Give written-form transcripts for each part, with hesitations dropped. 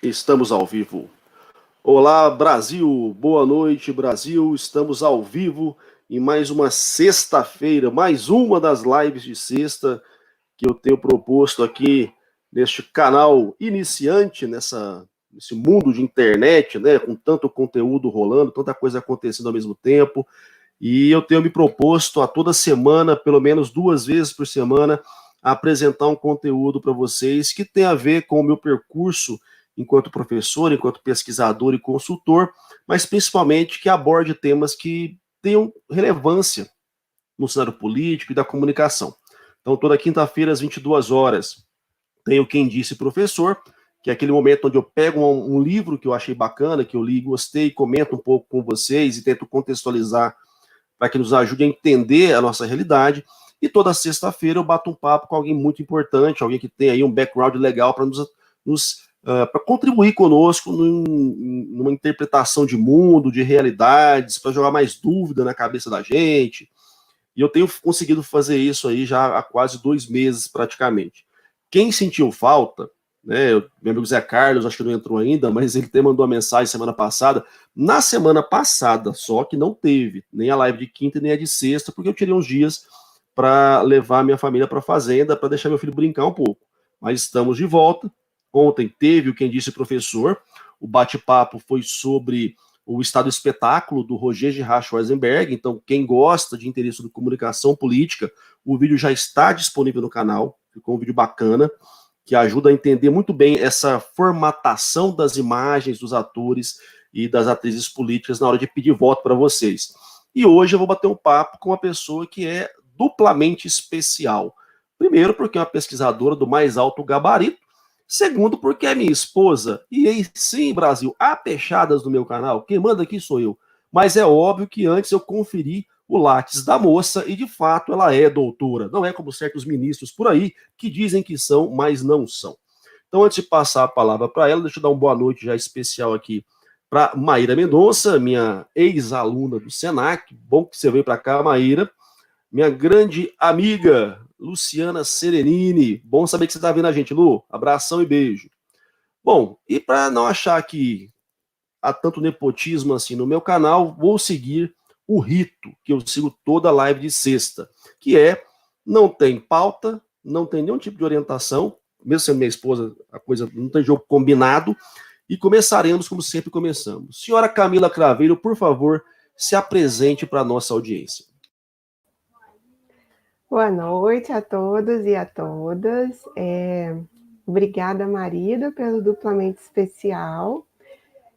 Estamos ao vivo. Olá, Brasil. Boa noite, Brasil. Estamos ao vivo em mais uma sexta-feira, mais uma das lives de sexta que eu tenho proposto aqui neste canal iniciante, nesse mundo de internet, né, com tanto conteúdo rolando, tanta coisa acontecendo ao mesmo tempo. E eu tenho me proposto a toda semana, pelo menos 2 vezes por semana, a apresentar um conteúdo para vocês que tem a ver com o meu percurso enquanto professor, enquanto pesquisador e consultor, mas principalmente que aborde temas que tenham relevância no cenário político e da comunicação. Então, toda quinta-feira, às 22 horas, tenho Quem Disse Professor, que é aquele momento onde eu pego um livro que eu achei bacana, que eu li e gostei, comento um pouco com vocês e tento contextualizar para que nos ajude a entender a nossa realidade. E toda sexta-feira eu bato um papo com alguém muito importante, alguém que tem aí um background legal para para contribuir conosco numa interpretação de mundo, de realidades, para jogar mais dúvida na cabeça da gente. E eu tenho conseguido fazer isso aí já há quase 2 meses, praticamente. Quem sentiu falta, né, meu amigo Zé Carlos, acho que não entrou ainda, mas ele até mandou uma mensagem semana passada. Na semana passada, só que não teve nem a live de quinta nem a de sexta, porque eu tirei uns dias para levar minha família para a fazenda, para deixar meu filho brincar um pouco. Mas estamos de volta. Ontem teve o Quem Disse Professor. O bate-papo foi sobre o Estado Espetáculo do Roger Girard Schwarzenberg. Então, quem gosta de interesse de comunicação política, o vídeo já está disponível no canal. Ficou um vídeo bacana, que ajuda a entender muito bem essa formatação das imagens dos atores e das atrizes políticas na hora de pedir voto para vocês. E hoje eu vou bater um papo com uma pessoa que é duplamente especial. Primeiro, porque é uma pesquisadora do mais alto gabarito. Segundo, porque é minha esposa. E aí, sim, Brasil, há pechadas no meu canal. Quem manda aqui sou eu. Mas é óbvio que antes eu conferi o Lattes da moça e, de fato, ela é doutora. Não é como certos ministros por aí que dizem que são, mas não são. Então, antes de passar a palavra para ela, deixa eu dar uma boa noite já especial aqui para Maíra Mendonça, minha ex-aluna do Senac. Bom que você veio para cá, Maíra. Minha grande amiga Luciana Serenini. Bom saber que você está vendo a gente, Lu. Abração e beijo. Bom, e para não achar que há tanto nepotismo assim no meu canal, vou seguir o rito que eu sigo toda live de sexta, que é não tem pauta, não tem nenhum tipo de orientação, mesmo sendo minha esposa, a coisa não tem jogo combinado, e começaremos como sempre começamos. Senhora Camila Craveiro, por favor, se apresente para a nossa audiência. Boa noite a todos e a todas. Obrigada, marido, pelo duplamente especial.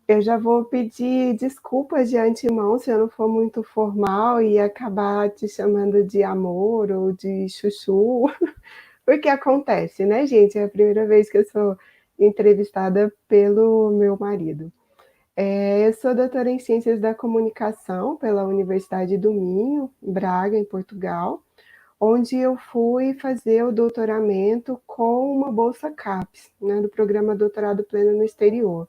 Eu já vou pedir desculpas de antemão se eu não for muito formal e acabar te chamando de amor ou de chuchu, porque acontece, né, gente? É a primeira vez que eu sou entrevistada pelo meu marido. Eu sou doutora em Ciências da Comunicação pela Universidade do Minho, Braga, em Portugal, onde eu fui fazer o doutoramento com uma bolsa CAPES, né, do programa Doutorado Pleno no Exterior.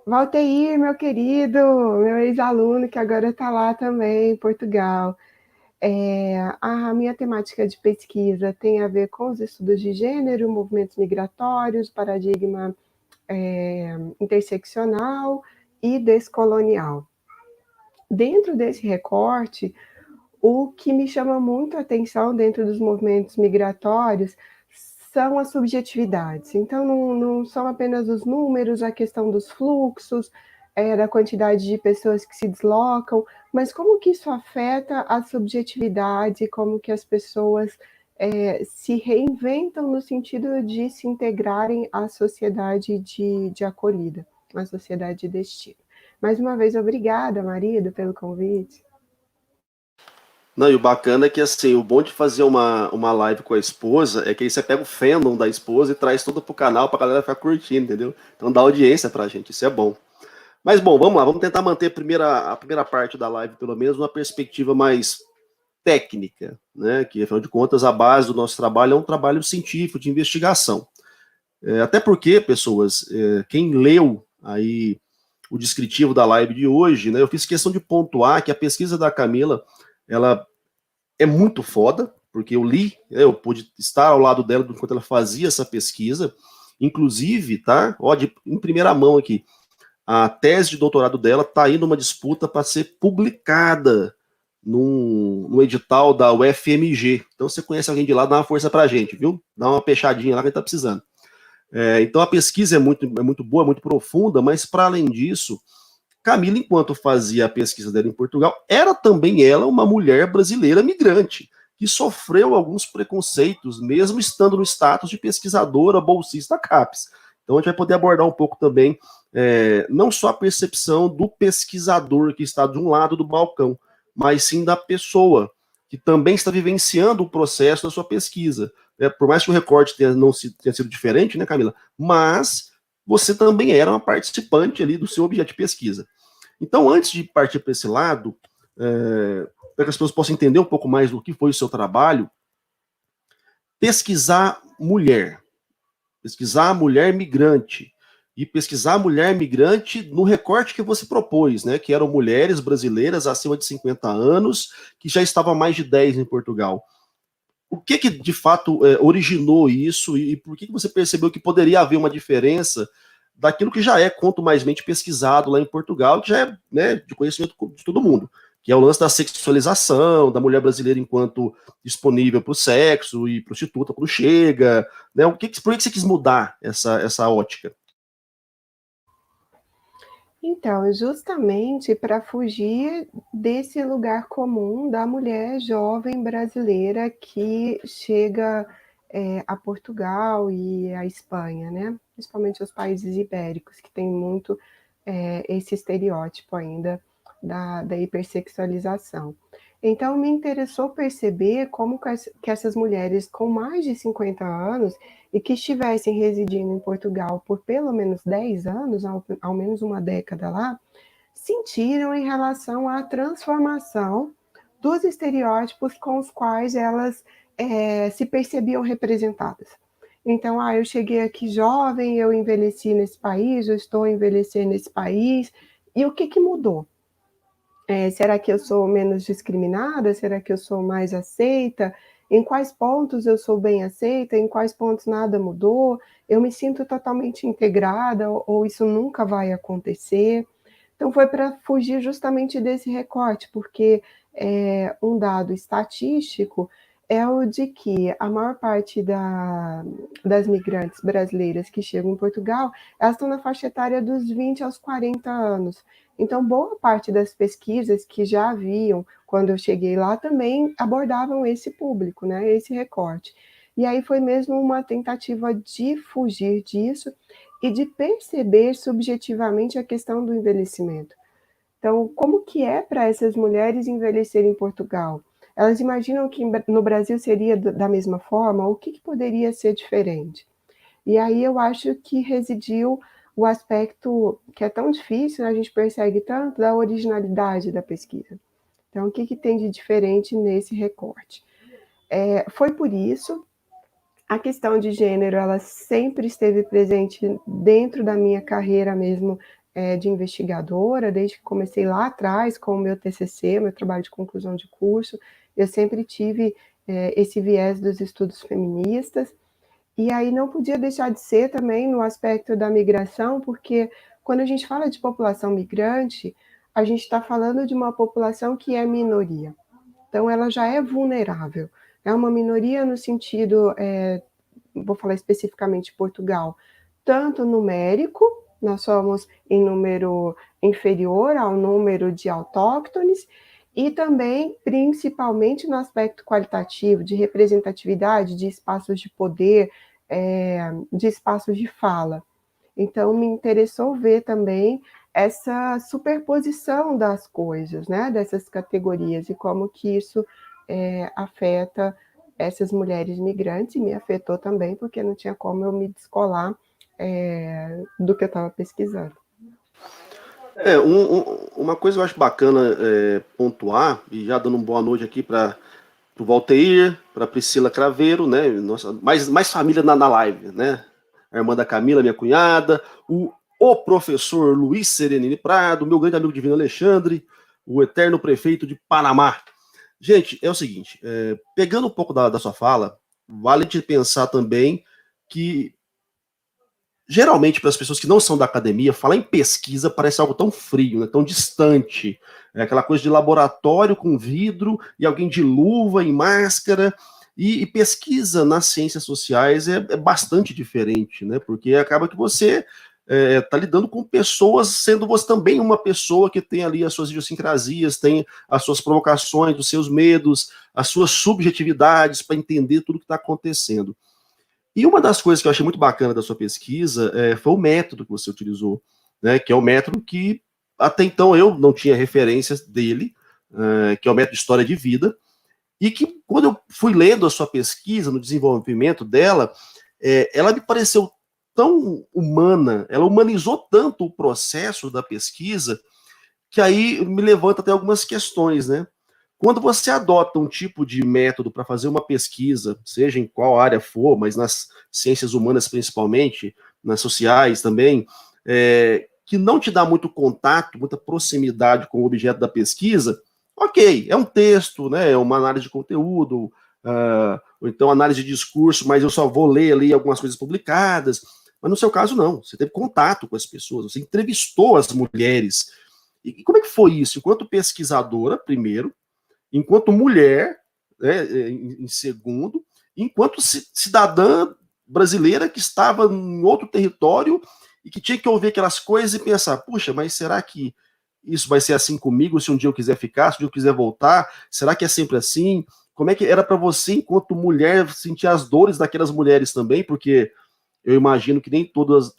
Valteir, meu querido, meu ex-aluno, que agora está lá também, em Portugal. A minha temática de pesquisa tem a ver com os estudos de gênero, movimentos migratórios, paradigma interseccional e descolonial. Dentro desse recorte, o que me chama muito a atenção dentro dos movimentos migratórios são as subjetividades. Então, não são apenas os números, a questão dos fluxos, da quantidade de pessoas que se deslocam, mas como que isso afeta a subjetividade, como que as pessoas se reinventam no sentido de se integrarem à sociedade de acolhida, à sociedade de destino. Mais uma vez, obrigada, marido, pelo convite. Não, e o bacana é que, assim, o bom de fazer uma live com a esposa é que aí você pega o fandom da esposa e traz tudo pro canal pra galera ficar curtindo, entendeu? Então dá audiência pra gente, isso é bom. Mas, bom, vamos lá, vamos tentar manter a primeira parte da live, pelo menos, numa perspectiva mais técnica, né? Que, afinal de contas, a base do nosso trabalho é um trabalho científico, de investigação. Até porque, pessoas, quem leu aí o descritivo da live de hoje, né? Eu fiz questão de pontuar que a pesquisa da Camila, ela é muito foda, porque eu li, eu pude estar ao lado dela enquanto ela fazia essa pesquisa, Inclusive, tá? Ó, em primeira mão aqui, a tese de doutorado dela está aí numa disputa para ser publicada no edital da UFMG. Então, você conhece alguém de lá, dá uma força para a gente, viu? Dá uma pechadinha lá que a gente está precisando. Então, a pesquisa é muito boa, muito profunda, mas, para além disso, Camila, enquanto fazia a pesquisa dela em Portugal, era também ela uma mulher brasileira migrante, que sofreu alguns preconceitos, mesmo estando no status de pesquisadora bolsista CAPES. Então, a gente vai poder abordar um pouco também, não só a percepção do pesquisador que está de um lado do balcão, mas sim da pessoa, que também está vivenciando o processo da sua pesquisa. Por mais que o recorte tenha sido diferente, né, Camila? Mas você também era uma participante ali do seu objeto de pesquisa. Então, antes de partir para esse lado, para que as pessoas possam entender um pouco mais do que foi o seu trabalho, pesquisar mulher migrante, e pesquisar mulher migrante no recorte que você propôs, né, que eram mulheres brasileiras acima de 50 anos, que já estavam há mais de 10 em Portugal. O que de fato originou isso e por que você percebeu que poderia haver uma diferença daquilo que já é contumazmente pesquisado lá em Portugal, que já é, né, de conhecimento de todo mundo, que é o lance da sexualização da mulher brasileira enquanto disponível para o sexo e prostituta quando chega, né? Por que você quis mudar essa ótica? Então, justamente para fugir desse lugar comum da mulher jovem brasileira que chega a Portugal e a Espanha, né? Principalmente os países ibéricos, que tem muito esse estereótipo ainda da hipersexualização. Então, me interessou perceber como que essas mulheres com mais de 50 anos e que estivessem residindo em Portugal por pelo menos 10 anos, ao menos uma década lá, sentiram em relação à transformação dos estereótipos com os quais elas se percebiam representadas. Então, eu cheguei aqui jovem, eu envelheci nesse país, eu estou envelhecendo nesse país, e o que mudou? Será que eu sou menos discriminada? Será que eu sou mais aceita? Em quais pontos eu sou bem aceita? Em quais pontos nada mudou? Eu me sinto totalmente integrada ou isso nunca vai acontecer? Então, foi para fugir justamente desse recorte, porque um dado estatístico é o de que a maior parte das migrantes brasileiras que chegam em Portugal, elas estão na faixa etária dos 20 aos 40 anos. Então, boa parte das pesquisas que já haviam, quando eu cheguei lá, também abordavam esse público, né, esse recorte. E aí foi mesmo uma tentativa de fugir disso e de perceber subjetivamente a questão do envelhecimento. Então, como que é para essas mulheres envelhecerem em Portugal? Elas imaginam que no Brasil seria da mesma forma? O que poderia ser diferente? E aí eu acho que residiu o aspecto que é tão difícil, né, a gente persegue tanto, da originalidade da pesquisa. Então, o que tem de diferente nesse recorte? Foi por isso, a questão de gênero, ela sempre esteve presente dentro da minha carreira mesmo, de investigadora, desde que comecei lá atrás com o meu TCC, meu trabalho de conclusão de curso, eu sempre tive esse viés dos estudos feministas, e aí não podia deixar de ser também no aspecto da migração, porque quando a gente fala de população migrante, a gente está falando de uma população que é minoria. Então, ela já é vulnerável. É uma minoria no sentido, vou falar especificamente de Portugal, tanto numérico, nós somos em número inferior ao número de autóctones, e também, principalmente no aspecto qualitativo, de representatividade, de espaços de poder, de espaços de fala. Então, me interessou ver também essa superposição das coisas, né, dessas categorias, e como que isso afeta essas mulheres migrantes, e me afetou também, porque não tinha como eu me descolar do que eu estava pesquisando. Uma coisa que eu acho bacana pontuar, e já dando uma boa noite aqui para o Valteir, para Priscila Craveiro, né? Nossa, mais família na live, né? A irmã da Camila, minha cunhada, o professor Luiz Serenini Prado, meu grande amigo Divino Alexandre, o eterno prefeito de Panamá. Gente, é o seguinte, pegando um pouco da sua fala, vale te pensar também que geralmente, para as pessoas que não são da academia, falar em pesquisa parece algo tão frio, né, tão distante. É aquela coisa de laboratório com vidro e alguém de luva e máscara. E pesquisa nas ciências sociais é bastante diferente, né? Porque acaba que você está lidando com pessoas, sendo você também uma pessoa que tem ali as suas idiosincrasias, tem as suas provocações, os seus medos, as suas subjetividades para entender tudo que está acontecendo. E uma das coisas que eu achei muito bacana da sua pesquisa foi o método que você utilizou, né, que é o método que até então eu não tinha referências dele, que é o método de história de vida, e que quando eu fui lendo a sua pesquisa, no desenvolvimento dela, ela me pareceu tão humana, ela humanizou tanto o processo da pesquisa, que aí me levanta até algumas questões, né? Quando você adota um tipo de método para fazer uma pesquisa, seja em qual área for, mas nas ciências humanas principalmente, nas sociais também, que não te dá muito contato, muita proximidade com o objeto da pesquisa, ok, é um texto, né, é uma análise de conteúdo, ou então análise de discurso, mas eu só vou ler ali algumas coisas publicadas. Mas no seu caso, não. Você teve contato com as pessoas, você entrevistou as mulheres. E como é que foi isso? Enquanto pesquisadora, primeiro, enquanto mulher, né, em segundo, enquanto cidadã brasileira que estava em outro território e que tinha que ouvir aquelas coisas e pensar, puxa, mas será que isso vai ser assim comigo se um dia eu quiser ficar, se um dia eu quiser voltar? Será que é sempre assim? Como é que era para você, enquanto mulher, sentir as dores daquelas mulheres também? Porque eu imagino que nem todos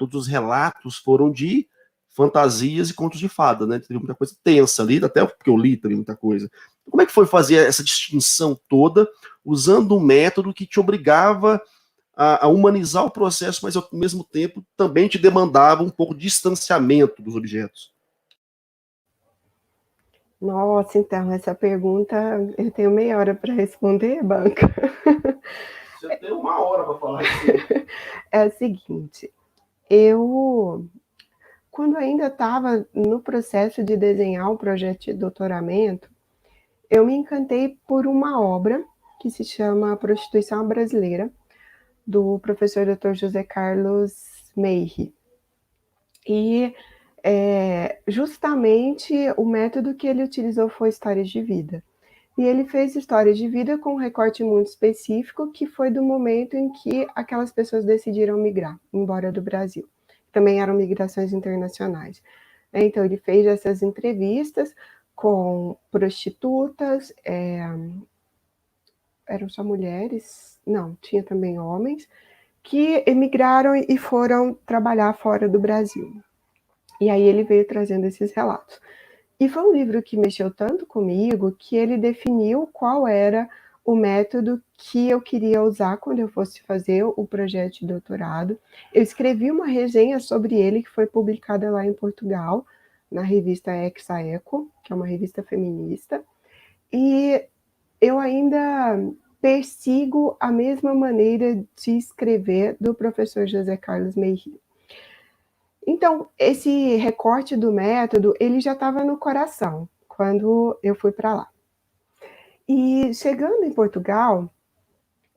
os relatos foram de fantasias e contos de fada, né? Teve muita coisa tensa ali, até porque eu li também muita coisa. Como é que foi fazer essa distinção toda, usando um método que te obrigava a humanizar o processo, mas ao mesmo tempo também te demandava um pouco de distanciamento dos objetos? Nossa, então, essa pergunta eu tenho meia hora para responder, Banca. Você tem uma hora para falar isso. É o seguinte, eu, quando ainda estava no processo de desenhar o projeto de doutoramento, eu me encantei por uma obra que se chama Prostituição Brasileira, do professor Dr. José Carlos Meire. E justamente o método que ele utilizou foi histórias de vida. E ele fez histórias de vida com um recorte muito específico, que foi do momento em que aquelas pessoas decidiram migrar, embora do Brasil. Também eram migrações internacionais. Então, ele fez essas entrevistas com prostitutas, eram só mulheres? Não, tinha também homens, que emigraram e foram trabalhar fora do Brasil. E aí ele veio trazendo esses relatos. E foi um livro que mexeu tanto comigo que ele definiu qual era o método que eu queria usar quando eu fosse fazer o projeto de doutorado. Eu escrevi uma resenha sobre ele que foi publicada lá em Portugal, na revista Exaeco, que é uma revista feminista, e eu ainda persigo a mesma maneira de escrever do professor José Carlos Meiri. Então, esse recorte do método, ele já estava no coração, quando eu fui para lá. E chegando em Portugal,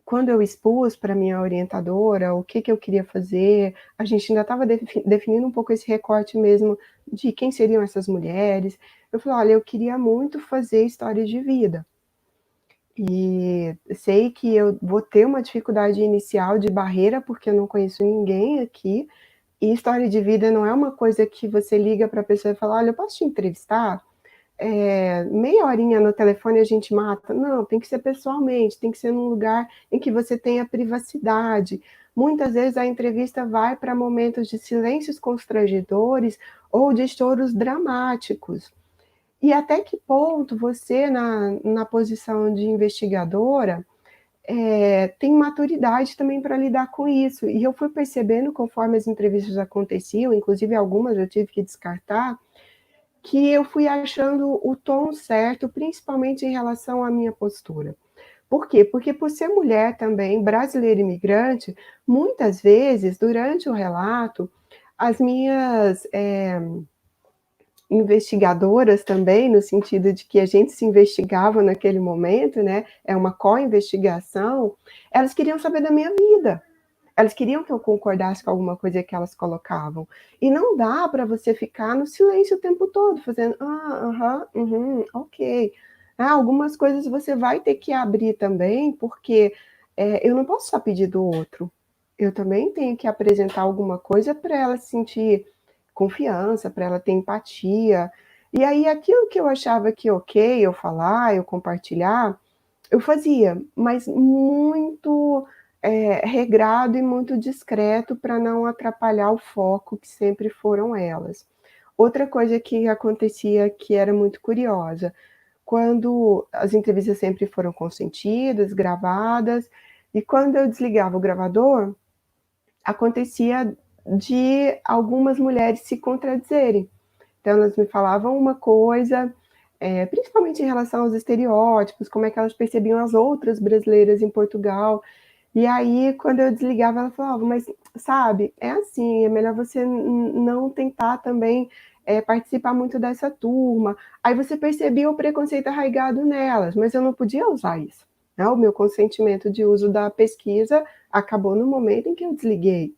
quando eu expus para minha orientadora o que eu queria fazer, a gente ainda estava definindo um pouco esse recorte mesmo de quem seriam essas mulheres. Eu falei, olha, eu queria muito fazer histórias de vida. E sei que eu vou ter uma dificuldade inicial de barreira, porque eu não conheço ninguém aqui, e história de vida não é uma coisa que você liga para a pessoa e fala, olha, eu posso te entrevistar? Meia horinha no telefone a gente mata. Não, tem que ser pessoalmente, tem que ser num lugar em que você tenha privacidade. Muitas vezes a entrevista vai para momentos de silêncios constrangedores ou de choros dramáticos. E até que ponto você, na posição de investigadora, tem maturidade também para lidar com isso. E eu fui percebendo, conforme as entrevistas aconteciam, inclusive algumas eu tive que descartar, que eu fui achando o tom certo, principalmente em relação à minha postura. Por quê? Porque por ser mulher também, brasileira imigrante, muitas vezes, durante o relato, as minhas investigadoras também, no sentido de que a gente se investigava naquele momento, né? É uma co-investigação, elas queriam saber da minha vida. Elas queriam que eu concordasse com alguma coisa que elas colocavam. E não dá para você ficar no silêncio o tempo todo, fazendo, ok. Algumas coisas você vai ter que abrir também, porque eu não posso só pedir do outro. Eu também tenho que apresentar alguma coisa para ela sentir confiança, para ela ter empatia. E aí, aquilo que eu achava que ok, eu falar, eu compartilhar, eu fazia, mas muito regrado e muito discreto para não atrapalhar o foco que sempre foram elas. Outra coisa que acontecia que era muito curiosa, quando as entrevistas sempre foram consentidas, gravadas, e quando eu desligava o gravador, acontecia de algumas mulheres se contradizerem. Então, elas me falavam uma coisa, principalmente em relação aos estereótipos, como é que elas percebiam as outras brasileiras em Portugal. E aí, quando eu desligava, ela falava, mas, sabe, é assim, é melhor você não tentar também participar muito dessa turma. Aí você percebia o preconceito arraigado nelas, mas eu não podia usar isso. Né? O meu consentimento de uso da pesquisa acabou no momento em que eu desliguei.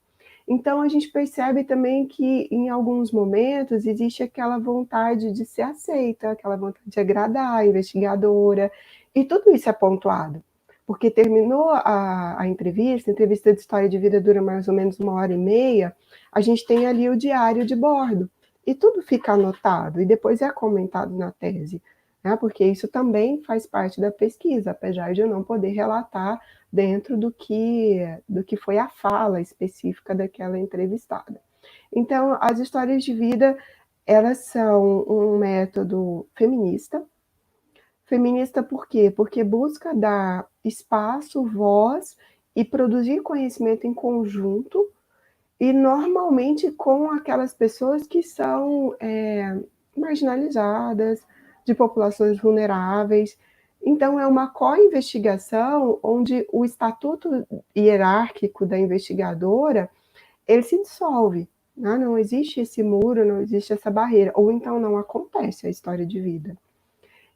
Então, a gente percebe também que, em alguns momentos, existe aquela vontade de ser aceita, aquela vontade de agradar a investigadora, e tudo isso é pontuado. Porque terminou a entrevista de história de vida dura mais ou menos 1h30, a gente tem ali o diário de bordo, e tudo fica anotado, e depois é comentado na tese, né? Porque isso também faz parte da pesquisa, apesar de eu não poder relatar dentro do que foi a fala específica daquela entrevistada. Então, as histórias de vida, elas são um método feminista. Feminista por quê? Porque busca dar espaço, voz e produzir conhecimento em conjunto, e normalmente com aquelas pessoas que são marginalizadas, de populações vulneráveis. Então, é uma co-investigação onde o estatuto hierárquico da investigadora, ele se dissolve. Né? Não existe esse muro, não existe essa barreira, ou então não acontece a história de vida.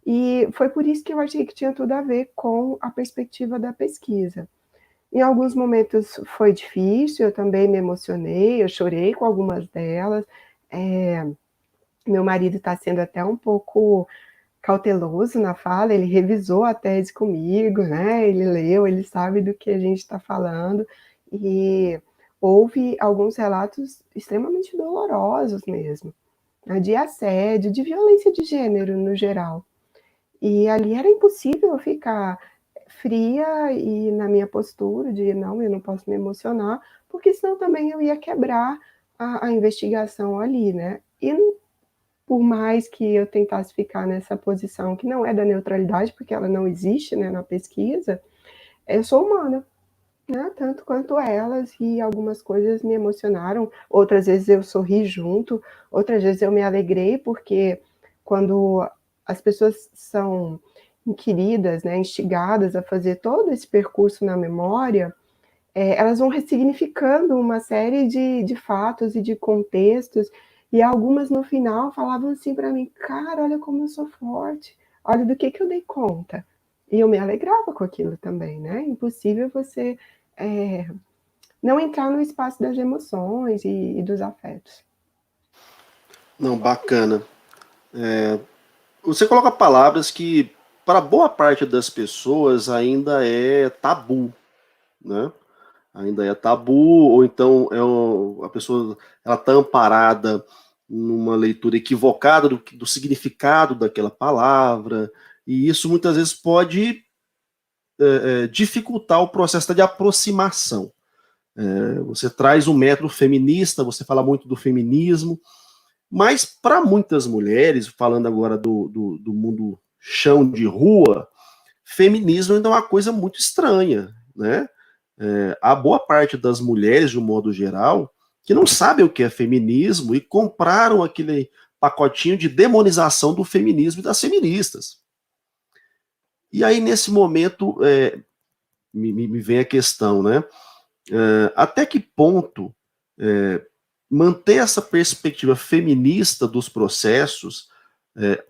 E foi por isso que eu achei que tinha tudo a ver com a perspectiva da pesquisa. Em alguns momentos foi difícil, eu também me emocionei, eu chorei com algumas delas. Meu marido está sendo até um pouco cauteloso na fala, ele revisou a tese comigo, né? Ele leu, ele sabe do que a gente está falando, e houve alguns relatos extremamente dolorosos mesmo, né? De assédio, de violência de gênero no geral. E ali era impossível eu ficar fria e na minha postura de não, eu não posso me emocionar, porque senão também eu ia quebrar a investigação ali, né? E por mais que eu tentasse ficar nessa posição que não é da neutralidade, porque ela não existe, né, na pesquisa, eu sou humana, né, tanto quanto elas, e algumas coisas me emocionaram, outras vezes eu sorri junto, outras vezes eu me alegrei, porque quando as pessoas são inquiridas, né, instigadas a fazer todo esse percurso na memória, elas vão ressignificando uma série de fatos e de contextos, e algumas no final falavam assim para mim, cara, olha como eu sou forte, olha do que eu dei conta. E eu me alegrava com aquilo também, né? Impossível você não entrar no espaço das emoções e dos afetos. Não, bacana. Você coloca palavras que, para boa parte das pessoas, ainda é tabu, né? Ainda é tabu, ou então a pessoa ela está amparada numa leitura equivocada do significado daquela palavra, e isso muitas vezes pode dificultar o processo de aproximação. Você traz um método feminista, você fala muito do feminismo, mas para muitas mulheres, falando agora do mundo chão de rua, feminismo ainda é uma coisa muito estranha, né? A boa parte das mulheres, de um modo geral, que não sabem o que é feminismo e compraram aquele pacotinho de demonização do feminismo e das feministas. E aí, nesse momento, me vem a questão, né? Até que ponto manter essa perspectiva feminista dos processos,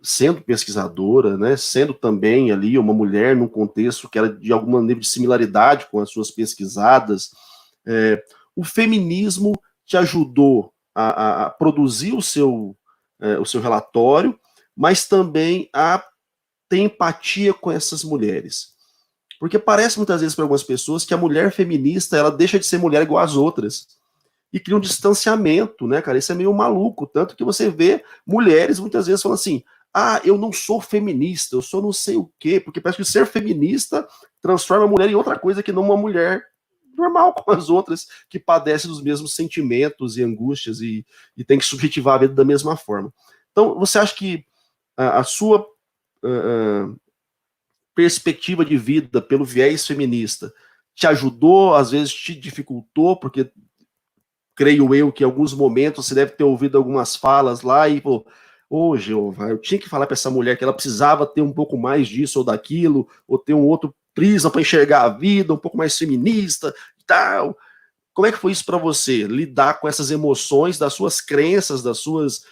sendo pesquisadora, né, sendo também ali uma mulher num contexto que era de alguma nível de similaridade com as suas pesquisadas, O feminismo te ajudou a produzir o seu relatório, mas também a ter empatia com essas mulheres. Porque parece muitas vezes para algumas pessoas que a mulher feminista ela deixa de ser mulher igual às outras. E cria um distanciamento, né, cara? Isso é meio maluco. Tanto que você vê mulheres muitas vezes falando assim: ah, eu não sou feminista, eu sou não sei o quê, porque parece que ser feminista transforma a mulher em outra coisa que não uma mulher normal como as outras, que padecem dos mesmos sentimentos e angústias e tem que subjetivar a vida da mesma forma. Então, você acha que a sua perspectiva de vida pelo viés feminista te ajudou, às vezes te dificultou, porque creio eu que em alguns momentos você deve ter ouvido algumas falas lá e falou: ô, Jeová, eu tinha que falar para essa mulher que ela precisava ter um pouco mais disso ou daquilo, ou ter um outro prisma para enxergar a vida, um pouco mais feminista e tal. Como é que foi isso para você, lidar com essas emoções das suas crenças, das suas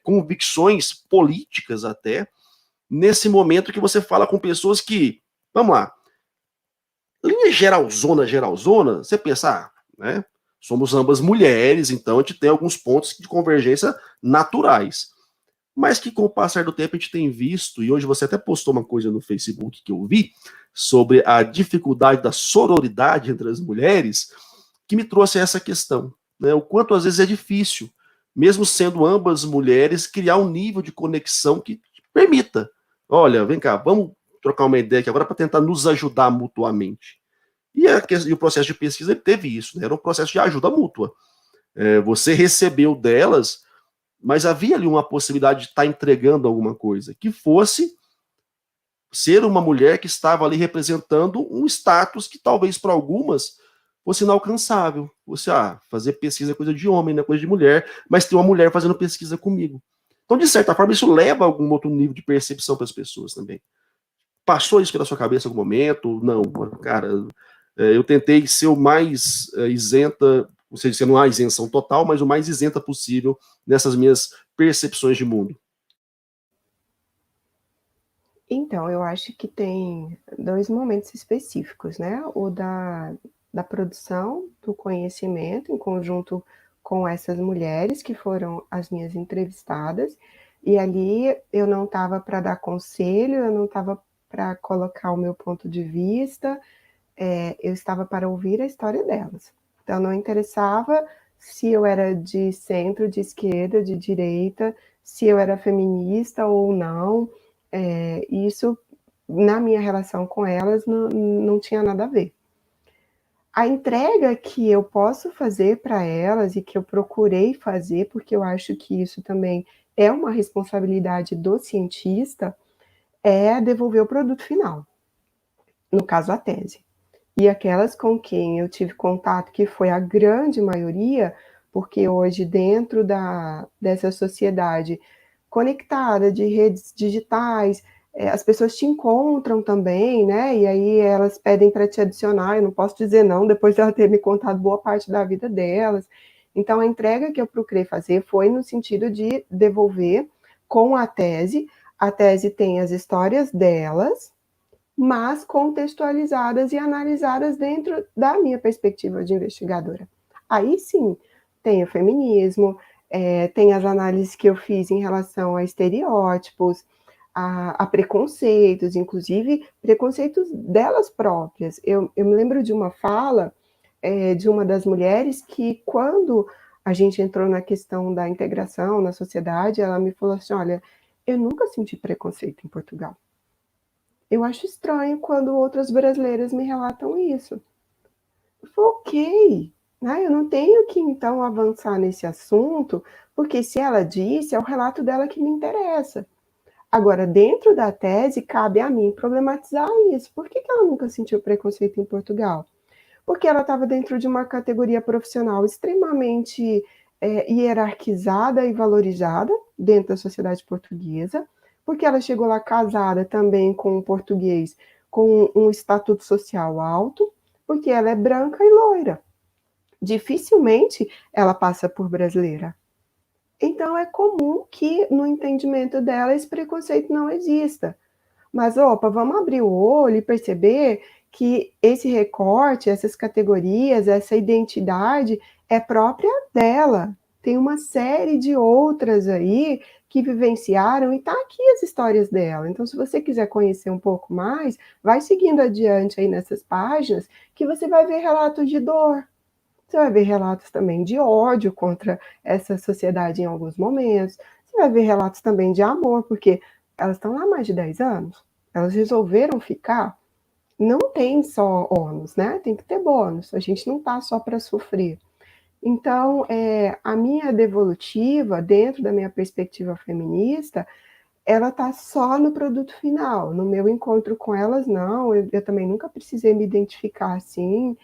convicções políticas até, nesse momento que você fala com pessoas que, vamos lá, linha geralzona, você pensa, né? Somos ambas mulheres, então a gente tem alguns pontos de convergência naturais. Mas que com o passar do tempo a gente tem visto, e hoje você até postou uma coisa no Facebook que eu vi, sobre a dificuldade da sororidade entre as mulheres, que me trouxe essa questão. Né? O quanto às vezes é difícil, mesmo sendo ambas mulheres, criar um nível de conexão que permita. Olha, vem cá, vamos trocar uma ideia aqui agora para tentar nos ajudar mutuamente. E o processo de pesquisa ele teve isso, né? Era um processo de ajuda mútua. Você recebeu delas, mas havia ali uma possibilidade de estar entregando alguma coisa, que fosse ser uma mulher que estava ali representando um status que talvez para algumas fosse inalcançável. Você, fazer pesquisa é coisa de homem, não é coisa de mulher, mas tem uma mulher fazendo pesquisa comigo. Então, de certa forma, isso leva a algum outro nível de percepção para as pessoas também. Passou isso pela sua cabeça em algum momento? Não, cara, eu tentei ser o mais isenta, ou seja, não há isenção total, mas o mais isenta possível nessas minhas percepções de mundo. Então, eu acho que tem 2 momentos específicos, né, o da produção do conhecimento em conjunto com essas mulheres que foram as minhas entrevistadas, e ali eu não estava para dar conselho, eu não estava para colocar o meu ponto de vista, eu estava para ouvir a história delas. Então não interessava se eu era de centro, de esquerda, de direita, se eu era feminista ou não, isso na minha relação com elas não tinha nada a ver. A entrega que eu posso fazer para elas e que eu procurei fazer, porque eu acho que isso também é uma responsabilidade do cientista, é devolver o produto final, no caso a tese. E aquelas com quem eu tive contato, que foi a grande maioria, porque hoje dentro dessa sociedade conectada de redes digitais, as pessoas te encontram também, né? E aí elas pedem para te adicionar, eu não posso dizer não, depois de ela ter me contado boa parte da vida delas. Então, a entrega que eu procurei fazer foi no sentido de devolver com a tese. A tese tem as histórias delas, mas contextualizadas e analisadas dentro da minha perspectiva de investigadora. Aí sim, tem o feminismo, tem as análises que eu fiz em relação a estereótipos, a preconceitos, inclusive preconceitos delas próprias. Eu me lembro de uma fala de uma das mulheres que, quando a gente entrou na questão da integração na sociedade, ela me falou assim: olha, eu nunca senti preconceito em Portugal. Eu acho estranho quando outras brasileiras me relatam isso. Eu falo, ok, né? Eu não tenho que então avançar nesse assunto, porque se ela disse, é o relato dela que me interessa. Agora, dentro da tese, cabe a mim problematizar isso. Por que ela nunca sentiu preconceito em Portugal? Porque ela estava dentro de uma categoria profissional extremamente hierarquizada e valorizada dentro da sociedade portuguesa, porque ela chegou lá casada também com um português com um estatuto social alto, porque ela é branca e loira. Dificilmente ela passa por brasileira. Então é comum que no entendimento dela esse preconceito não exista. Mas, opa, vamos abrir o olho e perceber que esse recorte, essas categorias, essa identidade é própria dela. Tem uma série de outras aí que vivenciaram e tá aqui as histórias dela. Então, se você quiser conhecer um pouco mais, vai seguindo adiante aí nessas páginas que você vai ver relatos de dor. Você vai ver relatos também de ódio contra essa sociedade em alguns momentos. Você vai ver relatos também de amor, porque elas estão lá há mais de 10 anos. Elas resolveram ficar. Não tem só ônus, né? Tem que ter bônus. A gente não tá só para sofrer. Então, a minha devolutiva, dentro da minha perspectiva feminista, ela tá só no produto final. No meu encontro com elas, não. Eu também nunca precisei me identificar assim.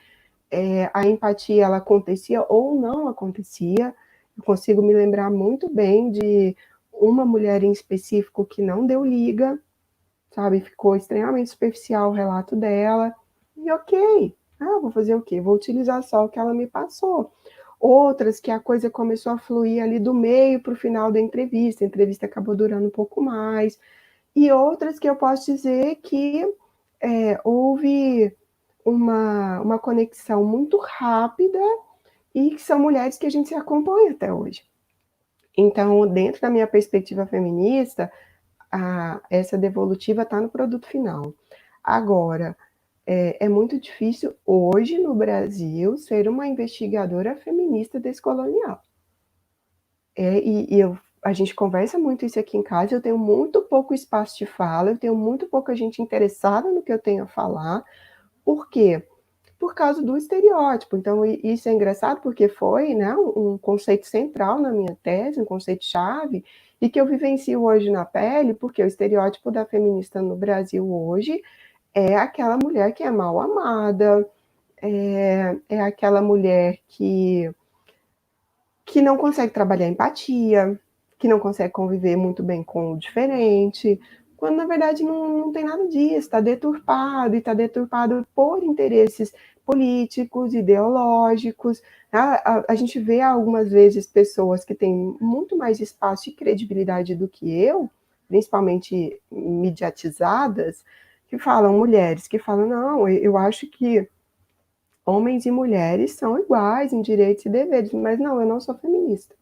A empatia, ela acontecia ou não acontecia. Eu consigo me lembrar muito bem de uma mulher em específico que não deu liga, sabe? Ficou extremamente superficial o relato dela. E ok, vou fazer o quê? Vou utilizar só o que ela me passou. Outras que a coisa começou a fluir ali do meio para o final da entrevista, a entrevista acabou durando um pouco mais. E outras que eu posso dizer que houve uma conexão muito rápida e que são mulheres que a gente se acompanha até hoje. Então, dentro da minha perspectiva feminista, essa devolutiva está no produto final. Agora, é muito difícil hoje no Brasil ser uma investigadora feminista descolonial. A gente conversa muito isso aqui em casa, eu tenho muito pouco espaço de fala, eu tenho muito pouca gente interessada no que eu tenho a falar. Por quê? Por causa do estereótipo. Então, isso é engraçado porque foi, né, um conceito central na minha tese, um conceito-chave, e que eu vivencio hoje na pele, porque o estereótipo da feminista no Brasil hoje é aquela mulher que é mal amada, é aquela mulher que não consegue trabalhar empatia, que não consegue conviver muito bem com o diferente, quando na verdade não tem nada disso, está deturpado, e está deturpado por interesses políticos, ideológicos. A gente vê algumas vezes pessoas que têm muito mais espaço e credibilidade do que eu, principalmente mediatizadas, que falam, mulheres, que falam, não, eu acho que homens e mulheres são iguais em direitos e deveres, mas não, eu não sou feminista.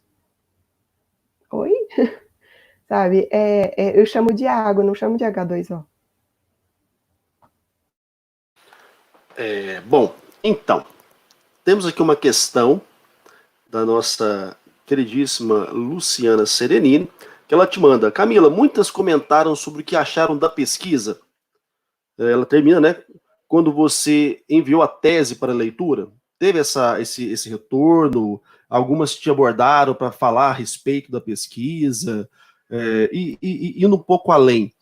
Oi? Sabe? Eu chamo de água, não chamo de H2O. Bom, então, temos aqui uma questão da nossa queridíssima Luciana Serenini, que ela te manda. Camila, muitas comentaram sobre o que acharam da pesquisa. Ela termina, né? Quando você enviou a tese para leitura, teve esse retorno? Algumas te abordaram para falar a respeito da pesquisa, e indo um pouco além.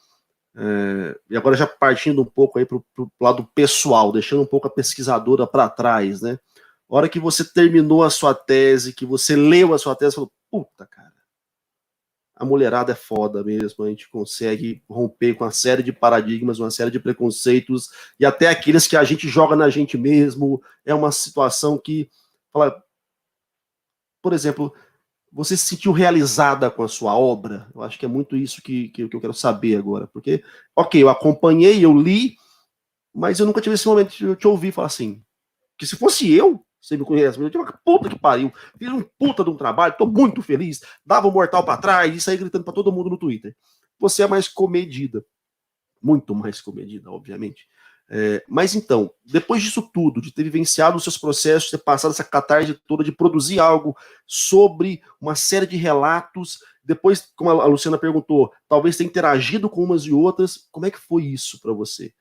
E agora já partindo um pouco aí para o lado pessoal, deixando um pouco a pesquisadora para trás, né? A hora que você terminou a sua tese, que você leu a sua tese, falou, puta, cara, a mulherada é foda mesmo, a gente consegue romper com uma série de paradigmas, uma série de preconceitos, e até aqueles que a gente joga na gente mesmo. É uma situação que, fala, por exemplo, você se sentiu realizada com a sua obra? Eu acho que é muito isso que eu quero saber agora, porque, ok, eu acompanhei, eu li, mas eu nunca tive esse momento de te ouvir falar assim, que se fosse eu, você me conhece, eu tive uma puta que pariu, fiz um puta de um trabalho, tô muito feliz, dava o mortal pra trás e saí gritando pra todo mundo no Twitter. Você é mais comedida, muito mais comedida, obviamente. Mas então, depois disso tudo, de ter vivenciado os seus processos, de ter passado essa catarse toda, de produzir algo sobre uma série de relatos, depois, como a Luciana perguntou, talvez ter interagido com umas e outras, como é que foi isso para você?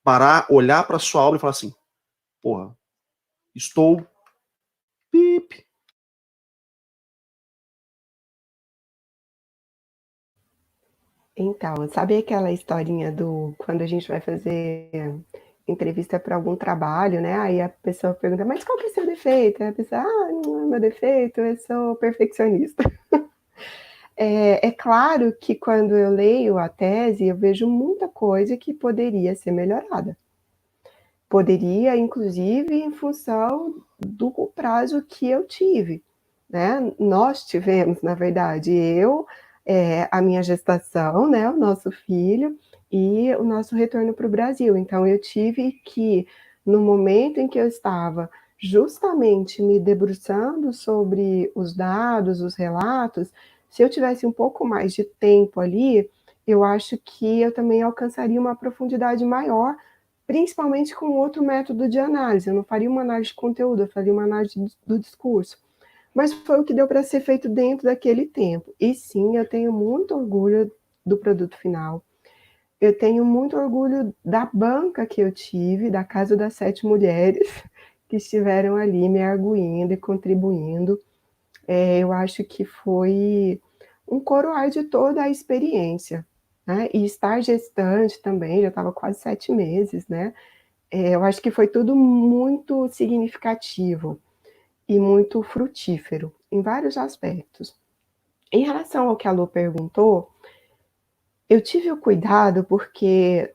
Parar, olhar para sua obra e falar assim, porra, estou pip. Então, sabe aquela historinha do quando a gente vai fazer entrevista para algum trabalho, né? Aí a pessoa pergunta, mas qual que é o seu defeito? Aí a pessoa, não é meu defeito, eu sou perfeccionista. É claro que quando eu leio a tese, eu vejo muita coisa que poderia ser melhorada. Poderia, inclusive, em função do prazo que eu tive, né? Nós tivemos, na verdade, a minha gestação, né? O nosso filho, e o nosso retorno para o Brasil. Então, eu tive que, no momento em que eu estava justamente me debruçando sobre os dados, os relatos, se eu tivesse um pouco mais de tempo ali, eu acho que eu também alcançaria uma profundidade maior, principalmente com outro método de análise. Eu não faria uma análise de conteúdo, eu faria uma análise do discurso. Mas foi o que deu para ser feito dentro daquele tempo. E sim, eu tenho muito orgulho do produto final. Eu tenho muito orgulho da banca que eu tive, da Casa das Sete Mulheres, que estiveram ali me arguindo e contribuindo. Eu acho que foi um coroar de toda a experiência, né? E estar gestante também, já estava quase 7 meses, né? Eu acho que foi tudo muito significativo e muito frutífero, em vários aspectos. Em relação ao que a Lu perguntou, eu tive o cuidado porque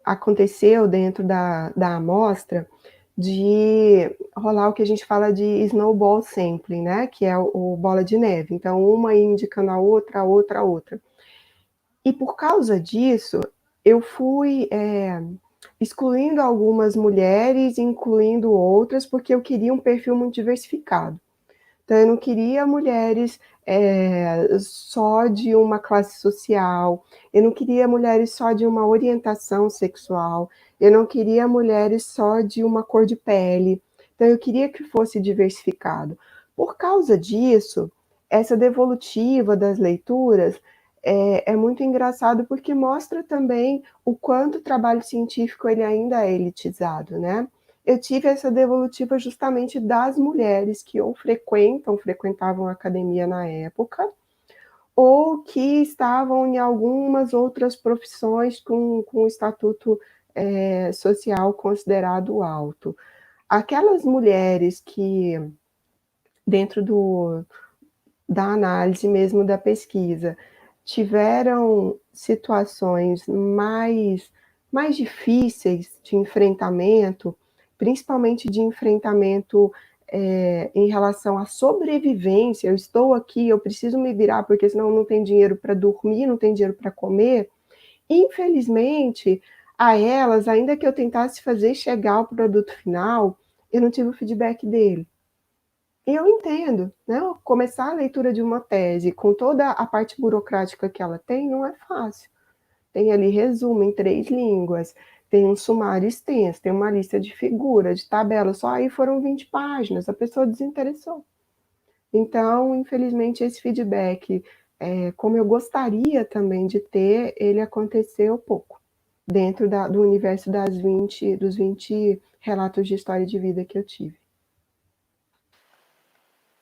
aconteceu dentro da amostra de rolar o que a gente fala de snowball sampling, né? Que é o bola de neve. Então, uma indicando a outra, a outra, a outra. E por causa disso, eu fui excluindo algumas mulheres, incluindo outras, porque eu queria um perfil muito diversificado. Então, eu não queria mulheres só de uma classe social, eu não queria mulheres só de uma orientação sexual, eu não queria mulheres só de uma cor de pele. Então, eu queria que fosse diversificado. Por causa disso, essa devolutiva das leituras é muito engraçado, porque mostra também o quanto o trabalho científico ele ainda é elitizado, né? Eu tive essa devolutiva justamente das mulheres que ou frequentavam a academia na época, ou que estavam em algumas outras profissões com o estatuto social considerado alto. Aquelas mulheres que, dentro da análise mesmo da pesquisa, tiveram situações mais difíceis de enfrentamento, principalmente de enfrentamento em relação à sobrevivência. Eu estou aqui, eu preciso me virar, porque senão não tem dinheiro para dormir, não tem dinheiro para comer. Infelizmente, a elas, ainda que eu tentasse fazer chegar o produto final, eu não tive o feedback dele. E eu entendo, né? Começar a leitura de uma tese com toda a parte burocrática que ela tem não é fácil. Tem ali resumo em 3 línguas, tem um sumário extenso, tem uma lista de figuras, de tabelas, só aí foram 20 páginas, a pessoa desinteressou. Então, infelizmente, esse feedback, como eu gostaria também de ter, ele aconteceu pouco, dentro do universo dos 20 relatos de história de vida que eu tive.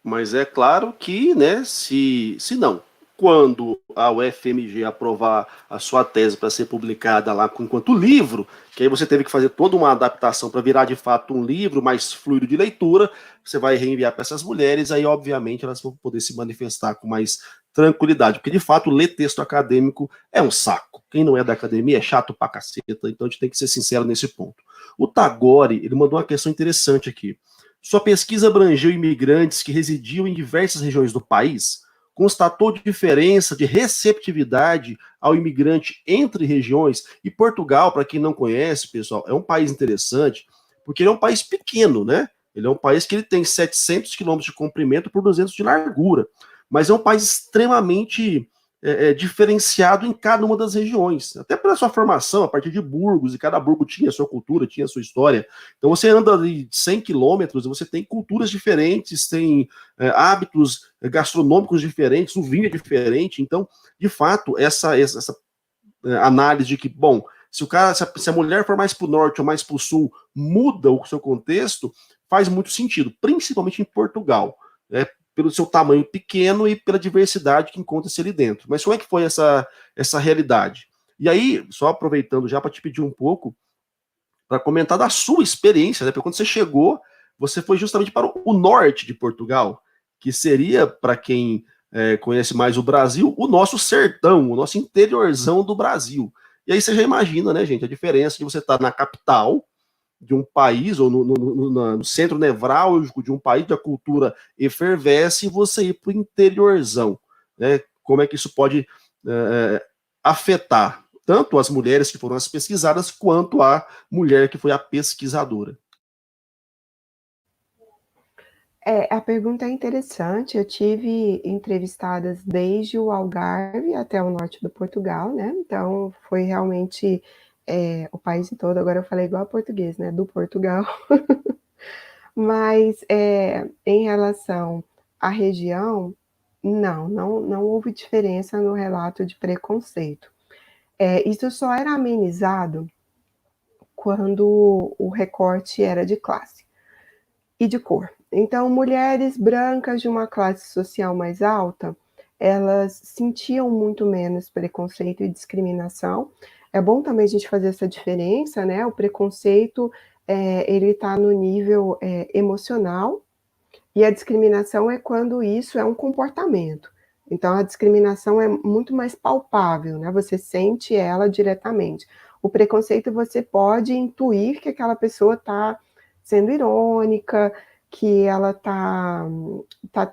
Mas é claro que, né, se não, quando a UFMG aprovar a sua tese para ser publicada lá enquanto livro, que aí você teve que fazer toda uma adaptação para virar de fato um livro mais fluido de leitura, você vai reenviar para essas mulheres, aí obviamente elas vão poder se manifestar com mais tranquilidade, porque de fato ler texto acadêmico é um saco. Quem não é da academia é chato pra caceta, então a gente tem que ser sincero nesse ponto. O Tagore, ele mandou uma questão interessante aqui. Sua pesquisa abrangeu imigrantes que residiam em diversas regiões do país? Constatou diferença de receptividade ao imigrante entre regiões? E Portugal, para quem não conhece, pessoal, é um país interessante, porque ele é um país pequeno, né? Ele é um país que ele tem 700 quilômetros de comprimento por 200 de largura, mas é um país extremamente diferenciado em cada uma das regiões, até pela sua formação, a partir de burgos, e cada burgo tinha a sua cultura, tinha a sua história. Então você anda ali 100 quilômetros, você tem culturas diferentes, tem hábitos gastronômicos diferentes, o vinho é diferente. Então, de fato, essa análise de que, bom, se a mulher for mais para o norte ou mais para o sul, muda o seu contexto, faz muito sentido, principalmente em Portugal, né? Pelo seu tamanho pequeno e pela diversidade que encontra-se ali dentro. Mas como é que foi essa realidade? E aí, só aproveitando já para te pedir um pouco, para comentar da sua experiência, né? Porque quando você chegou, você foi justamente para o norte de Portugal, que seria, para quem conhece mais o Brasil, o nosso sertão, o nosso interiorzão do Brasil. E aí você já imagina, né, gente, a diferença de você estar na capital de um país, ou no centro nevrálgico de um país, da cultura efervesce, e você ir para o interiorzão, né? Como é que isso pode afetar tanto as mulheres que foram as pesquisadas, quanto a mulher que foi a pesquisadora? A pergunta é interessante. Eu tive entrevistadas desde o Algarve até o norte do Portugal, né? Então, foi realmente o país todo. Agora eu falei igual a português, né? Do Portugal. Mas em relação à região, não houve diferença no relato de preconceito. Isso só era amenizado quando o recorte era de classe e de cor. Então, mulheres brancas de uma classe social mais alta, elas sentiam muito menos preconceito e discriminação. É bom também a gente fazer essa diferença, né? O preconceito, ele está no nível emocional, e a discriminação é quando isso é um comportamento. Então, a discriminação é muito mais palpável, né? Você sente ela diretamente. O preconceito, você pode intuir que aquela pessoa está sendo irônica, que ela tá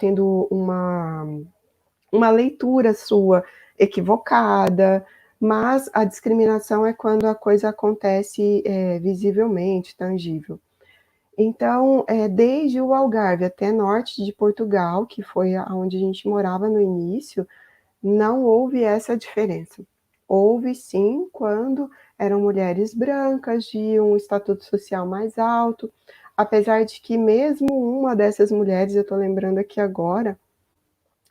tendo uma leitura sua equivocada, mas a discriminação é quando a coisa acontece visivelmente, tangível. Então, desde o Algarve até norte de Portugal, que foi onde a gente morava no início, não houve essa diferença. Houve sim quando eram mulheres brancas de um estatuto social mais alto, apesar de que mesmo uma dessas mulheres, eu estou lembrando aqui agora,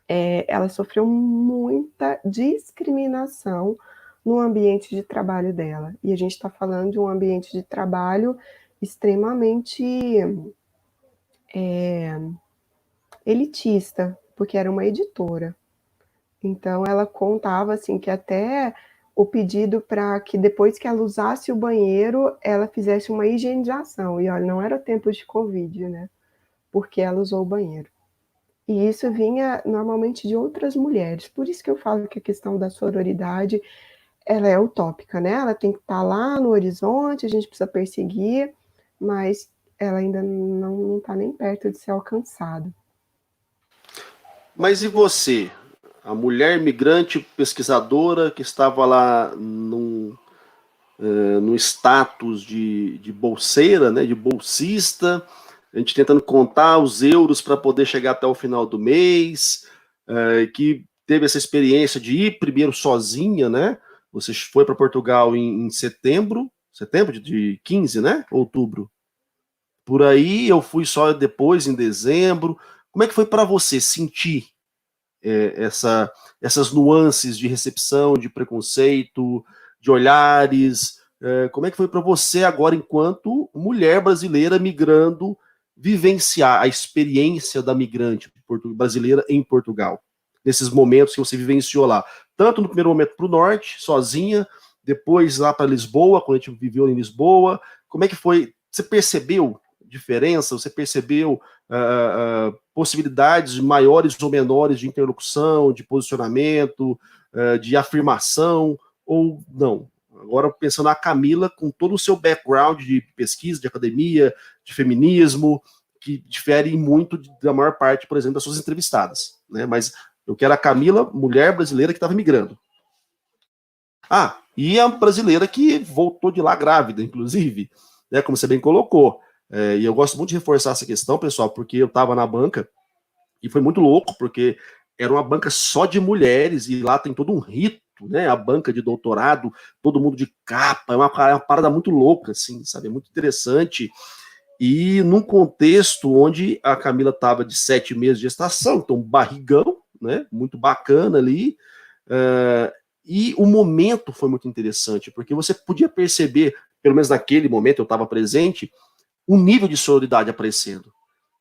ela sofreu muita discriminação no ambiente de trabalho dela. E a gente está falando de um ambiente de trabalho extremamente elitista, porque era uma editora. Então, ela contava assim que até o pedido para que depois que ela usasse o banheiro, ela fizesse uma higienização. E olha, não era tempo de Covid, né? Porque ela usou o banheiro. E isso vinha normalmente de outras mulheres. Por isso que eu falo que a questão da sororidade, ela é utópica, né? Ela tem que estar lá no horizonte, a gente precisa perseguir, mas ela ainda não está nem perto de ser alcançada. Mas e você, a mulher migrante pesquisadora que estava lá no status de bolseira, né, de bolsista, a gente tentando contar os euros para poder chegar até o final do mês, que teve essa experiência de ir primeiro sozinha, né? Você foi para Portugal em setembro de 15, né? Outubro. Por aí eu fui só depois, em dezembro. Como é que foi para você sentir essas nuances de recepção, de preconceito, de olhares? Como é que foi para você agora, enquanto mulher brasileira migrando, vivenciar a experiência da migrante brasileira em Portugal? Nesses momentos que você vivenciou lá. Tanto no primeiro momento para o norte, sozinha, depois lá para Lisboa, quando a gente viveu em Lisboa. Como é que foi? Você percebeu diferença? Você percebeu possibilidades maiores ou menores de interlocução, de posicionamento, de afirmação, ou não? Agora, pensando na Camila, com todo o seu background de pesquisa, de academia, de feminismo, que difere muito da maior parte, por exemplo, das suas entrevistadas. Né? Mas eu quero a Camila, mulher brasileira que estava migrando. Ah, e a brasileira que voltou de lá grávida, inclusive, né, como você bem colocou. E eu gosto muito de reforçar essa questão, pessoal, porque eu estava na banca e foi muito louco, porque era uma banca só de mulheres e lá tem todo um rito, né? A banca de doutorado, todo mundo de capa, é uma parada muito louca, assim, sabe? É muito interessante. E num contexto onde a Camila estava de 7 meses de gestação, então barrigão, né? Muito bacana ali. E o momento foi muito interessante, porque você podia perceber, pelo menos naquele momento eu estava presente, um nível de sororidade aparecendo.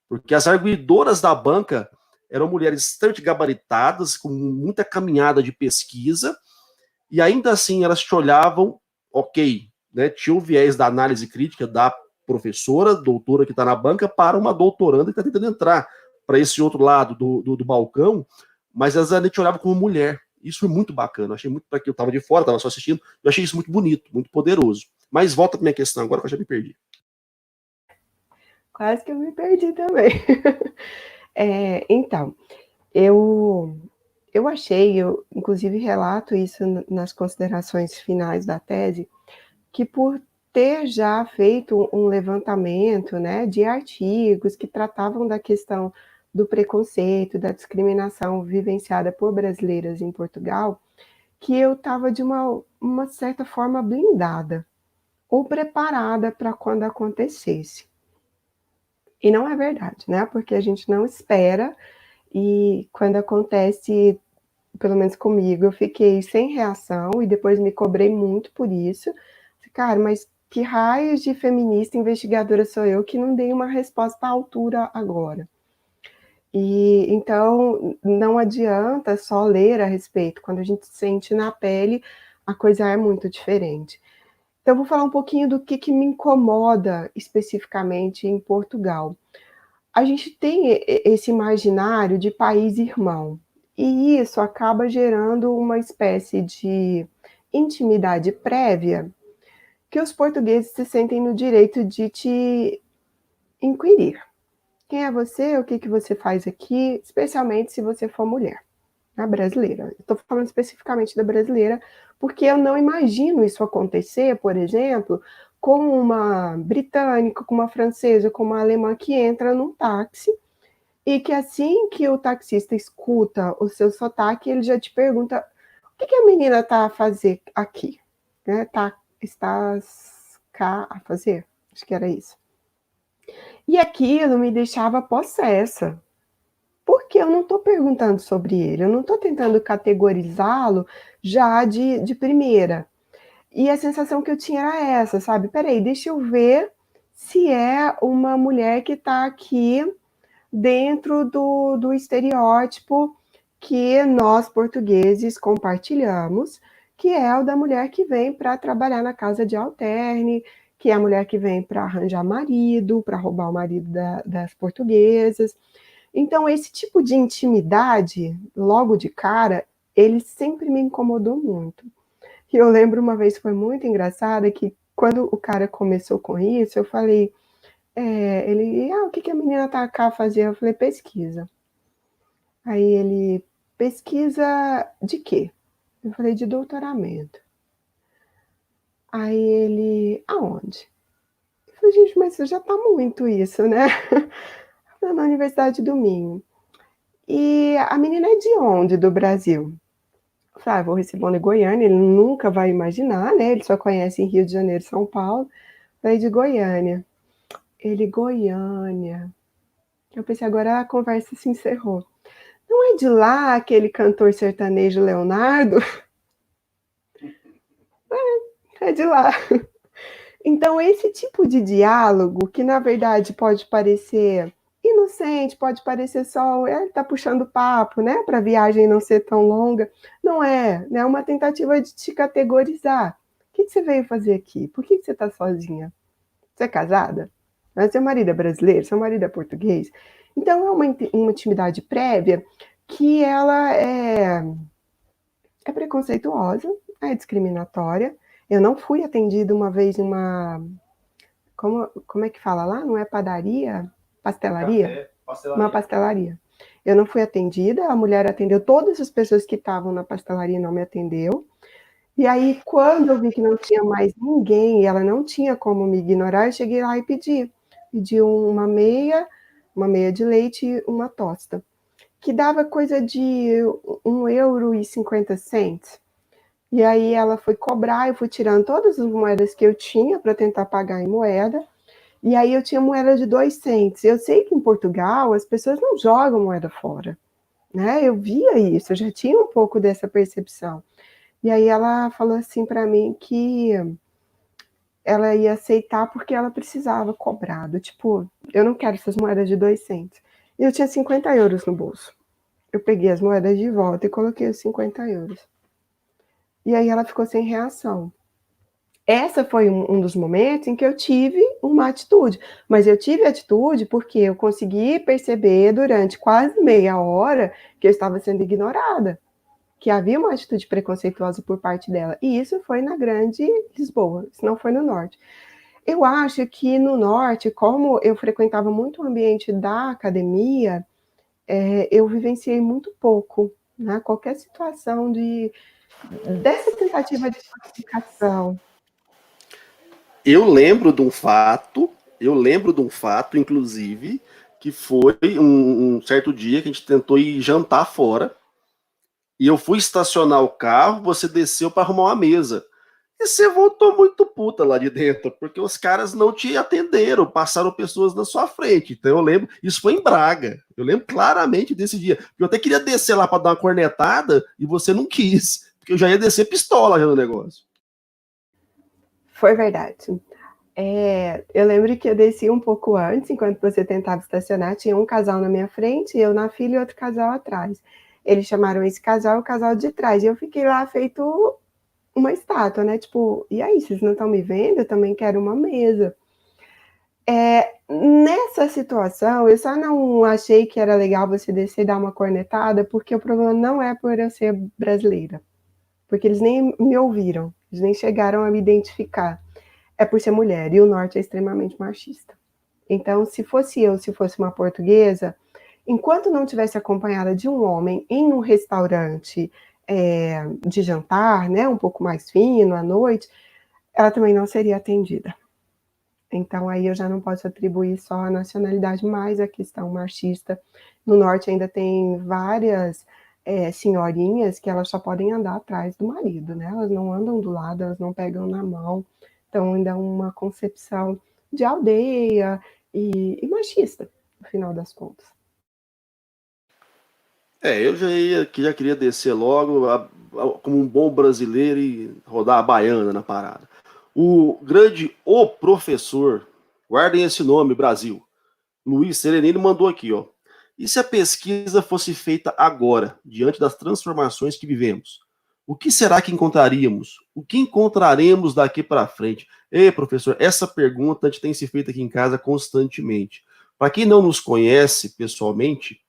Porque as arguidoras da banca eram mulheres extremamente gabaritadas, com muita caminhada de pesquisa, e ainda assim elas te olhavam, ok, né, tinha o viés da análise crítica da professora, doutora que está na banca, para uma doutoranda que está tentando entrar para esse outro lado do balcão, mas elas ainda te olhavam como mulher. Isso foi muito bacana, achei muito, para que eu estava de fora, estava só assistindo, eu achei isso muito bonito, muito poderoso. Mas volta para minha questão agora, que eu já me perdi. Quase que eu me perdi também. Então, eu eu achei, eu inclusive relato isso nas considerações finais da tese, que por ter já feito um levantamento, né, de artigos que tratavam da questão do preconceito, da discriminação vivenciada por brasileiras em Portugal, que eu estava de uma certa forma blindada ou preparada para quando acontecesse. E não é verdade, né? Porque a gente não espera e quando acontece, pelo menos comigo, eu fiquei sem reação e depois me cobrei muito por isso. Cara, mas que raios de feminista investigadora sou eu que não dei uma resposta à altura agora? E então não adianta só ler a respeito, quando a gente sente na pele, a coisa é muito diferente. Então, eu vou falar um pouquinho do que me incomoda especificamente em Portugal. A gente tem esse imaginário de país irmão, e isso acaba gerando uma espécie de intimidade prévia que os portugueses se sentem no direito de te inquirir. Quem é você? O que você faz aqui? Especialmente se você for mulher, a brasileira. Estou falando especificamente da brasileira, porque eu não imagino isso acontecer, por exemplo, com uma britânica, com uma francesa, com uma alemã que entra num táxi e que assim que o taxista escuta o seu sotaque, ele já te pergunta o que a menina está a fazer aqui? Né? Estás cá a fazer? Acho que era isso. E aquilo me deixava possessa, porque eu não estou perguntando sobre ele, eu não estou tentando categorizá-lo já de primeira. E a sensação que eu tinha era essa, sabe? Peraí, deixa eu ver se é uma mulher que está aqui dentro do estereótipo que nós portugueses compartilhamos, que é o da mulher que vem para trabalhar na casa de alterne, que é a mulher que vem para arranjar marido, para roubar o marido das portuguesas. Então, esse tipo de intimidade, logo de cara, ele sempre me incomodou muito. E eu lembro uma vez, foi muito engraçada, que quando o cara começou com isso, eu falei, ele, o que a menina tá cá a fazer? Eu falei, pesquisa. Aí ele, pesquisa de quê? Eu falei, de doutoramento. Aí ele, aonde? Eu falei, gente, mas já tá muito isso, né? Na Universidade do Minho. E a menina é de onde, do Brasil? Eu falei, vou receber em Goiânia, ele nunca vai imaginar, né? Ele só conhece em Rio de Janeiro e São Paulo. Eu falei, de Goiânia. Ele, Goiânia. Eu pensei, agora a conversa se encerrou. Não é de lá aquele cantor sertanejo Leonardo? É de lá. Então, esse tipo de diálogo, que na verdade pode parecer inocente, pode parecer só, tá puxando papo, né, para a viagem não ser tão longa, não é, né, uma tentativa de te categorizar. O que você veio fazer aqui? Por que você está sozinha? Você é casada? Mas seu marido é brasileiro? Seu marido é português? Então, é uma intimidade prévia que ela é preconceituosa, é discriminatória. Eu não fui atendida uma vez em uma... Como é que fala lá? Não é padaria? Pastelaria? Café, pastelaria. Uma pastelaria. Eu não fui atendida, a mulher atendeu todas as pessoas que estavam na pastelaria, não me atendeu. E aí, quando eu vi que não tinha mais ninguém, e ela não tinha como me ignorar, eu cheguei lá e pedi. Pedi uma meia de leite e uma tosta, que dava coisa de €1,50. E aí ela foi cobrar, eu fui tirando todas as moedas que eu tinha para tentar pagar em moeda, e aí eu tinha moeda de 2 cents. Eu sei que em Portugal as pessoas não jogam moeda fora, né? Eu via isso, eu já tinha um pouco dessa percepção. E aí ela falou assim para mim que ela ia aceitar porque ela precisava cobrado. Tipo, eu não quero essas moedas de 2 cents. E eu tinha 50 euros no bolso. Eu peguei as moedas de volta e coloquei os 50 euros. E aí ela ficou sem reação. Essa foi um dos momentos em que eu tive uma atitude. Mas eu tive atitude porque eu consegui perceber durante quase meia hora que eu estava sendo ignorada, que havia uma atitude preconceituosa por parte dela. E isso foi na Grande Lisboa, isso não foi no Norte. Eu acho que no Norte, como eu frequentava muito o ambiente da academia, eu vivenciei muito pouco né? Qualquer situação dessa tentativa de pacificação. Eu lembro de um fato, inclusive, que foi um certo dia que a gente tentou ir jantar fora, e eu fui estacionar o carro, você desceu para arrumar uma mesa. E você voltou muito puta lá de dentro, porque os caras não te atenderam, passaram pessoas na sua frente. Então eu lembro, isso foi em Braga. Eu lembro claramente desse dia. Eu até queria descer lá para dar uma cornetada e você não quis, porque eu já ia descer pistola já no negócio. Foi verdade. Eu lembro que eu desci um pouco antes, enquanto você tentava estacionar, tinha um casal na minha frente, eu na fila e outro casal atrás. Eles chamaram esse casal, o casal de trás, e eu fiquei lá feito uma estátua, né? Tipo, e aí, vocês não estão me vendo? Eu também quero uma mesa. Nessa situação, eu só não achei que era legal você descer e dar uma cornetada, porque o problema não é por eu ser brasileira, porque eles nem me ouviram, eles nem chegaram a me identificar. É por ser mulher, e o norte é extremamente machista. Então, se fosse eu, se fosse uma portuguesa, enquanto não tivesse acompanhada de um homem em um restaurante de jantar, né, um pouco mais fino, à noite, ela também não seria atendida. Então, aí eu já não posso atribuir só a nacionalidade, mas a questão machista. No norte ainda tem várias senhorinhas que elas só podem andar atrás do marido, né? Elas não andam do lado, elas não pegam na mão. Então, ainda é uma concepção de aldeia e machista, no final das contas. Eu já queria descer logo, como um bom brasileiro, e rodar a baiana na parada. O grande O Professor, guardem esse nome, Brasil, Luiz Serenini mandou aqui, ó. E se a pesquisa fosse feita agora, diante das transformações que vivemos? O que será que encontraríamos? O que encontraremos daqui para frente? Ei, professor, essa pergunta a gente tem se feito aqui em casa constantemente. Para quem não nos conhece pessoalmente,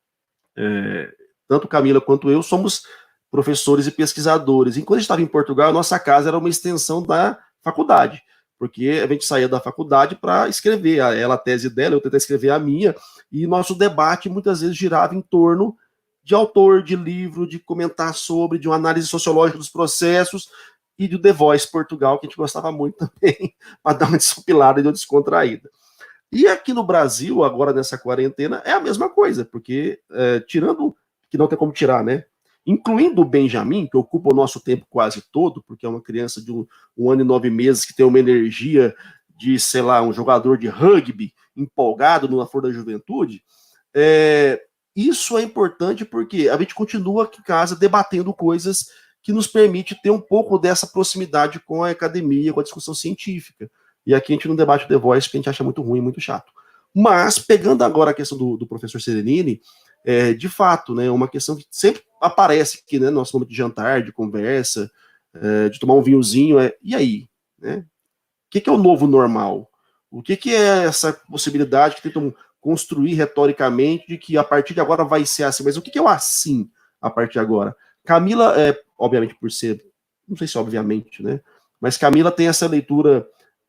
tanto Camila quanto eu somos professores e pesquisadores. Enquanto a gente estava em Portugal, a nossa casa era uma extensão da faculdade, porque a gente saía da faculdade para escrever ela a tese dela, eu tentei escrever a minha, e nosso debate muitas vezes girava em torno de autor, de livro, de comentar sobre, de uma análise sociológica dos processos e do The Voice Portugal, que a gente gostava muito também, para dar uma desopilada e uma descontraída. E aqui no Brasil, agora nessa quarentena, é a mesma coisa, porque tirando, que não tem como tirar, né? Incluindo o Benjamin, que ocupa o nosso tempo quase todo, porque é uma criança de um ano e 9 meses que tem uma energia de, sei lá, um jogador de rugby empolgado na flor da juventude. Isso é importante porque a gente continua aqui em casa debatendo coisas que nos permite ter um pouco dessa proximidade com a academia, com a discussão científica. E aqui a gente não debate o The Voice porque a gente acha muito ruim, muito chato. Mas, pegando agora a questão do professor Serenini, de fato, né, uma questão que sempre aparece aqui, né, no nosso momento de jantar, de conversa, de tomar um vinhozinho, e aí? Né? O que é o novo normal? O que é essa possibilidade que tentam construir retoricamente de que a partir de agora vai ser assim? Mas o que é o assim a partir de agora? Camila, obviamente por ser, não sei se obviamente, né? Mas Camila tem essa leitura.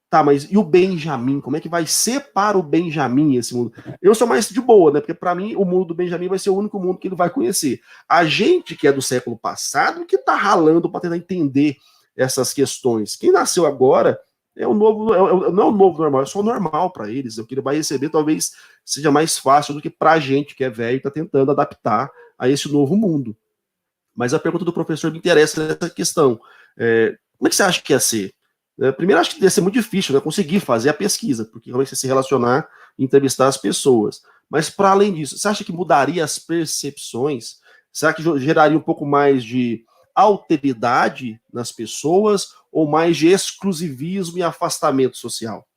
Tá, mas e o Benjamin? Como é que vai ser para o Benjamin esse mundo? Eu sou mais de boa, né? Porque para mim o mundo do Benjamin vai ser o único mundo que ele vai conhecer. A gente que é do século passado que tá ralando para tentar entender essas questões. Quem nasceu agora é o novo, não é o novo normal, é só o normal para eles. O que ele vai receber talvez seja mais fácil do que para a gente que é velho e está tentando adaptar a esse novo mundo. Mas a pergunta do professor me interessa nessa questão. Como é que você acha que ia ser? Primeiro, acho que ia ser muito difícil, né, conseguir fazer a pesquisa, porque como é que você se relacionar e entrevistar as pessoas. Mas, para além disso, você acha que mudaria as percepções? Será que geraria um pouco mais de alteridade nas pessoas ou mais de exclusivismo e afastamento social?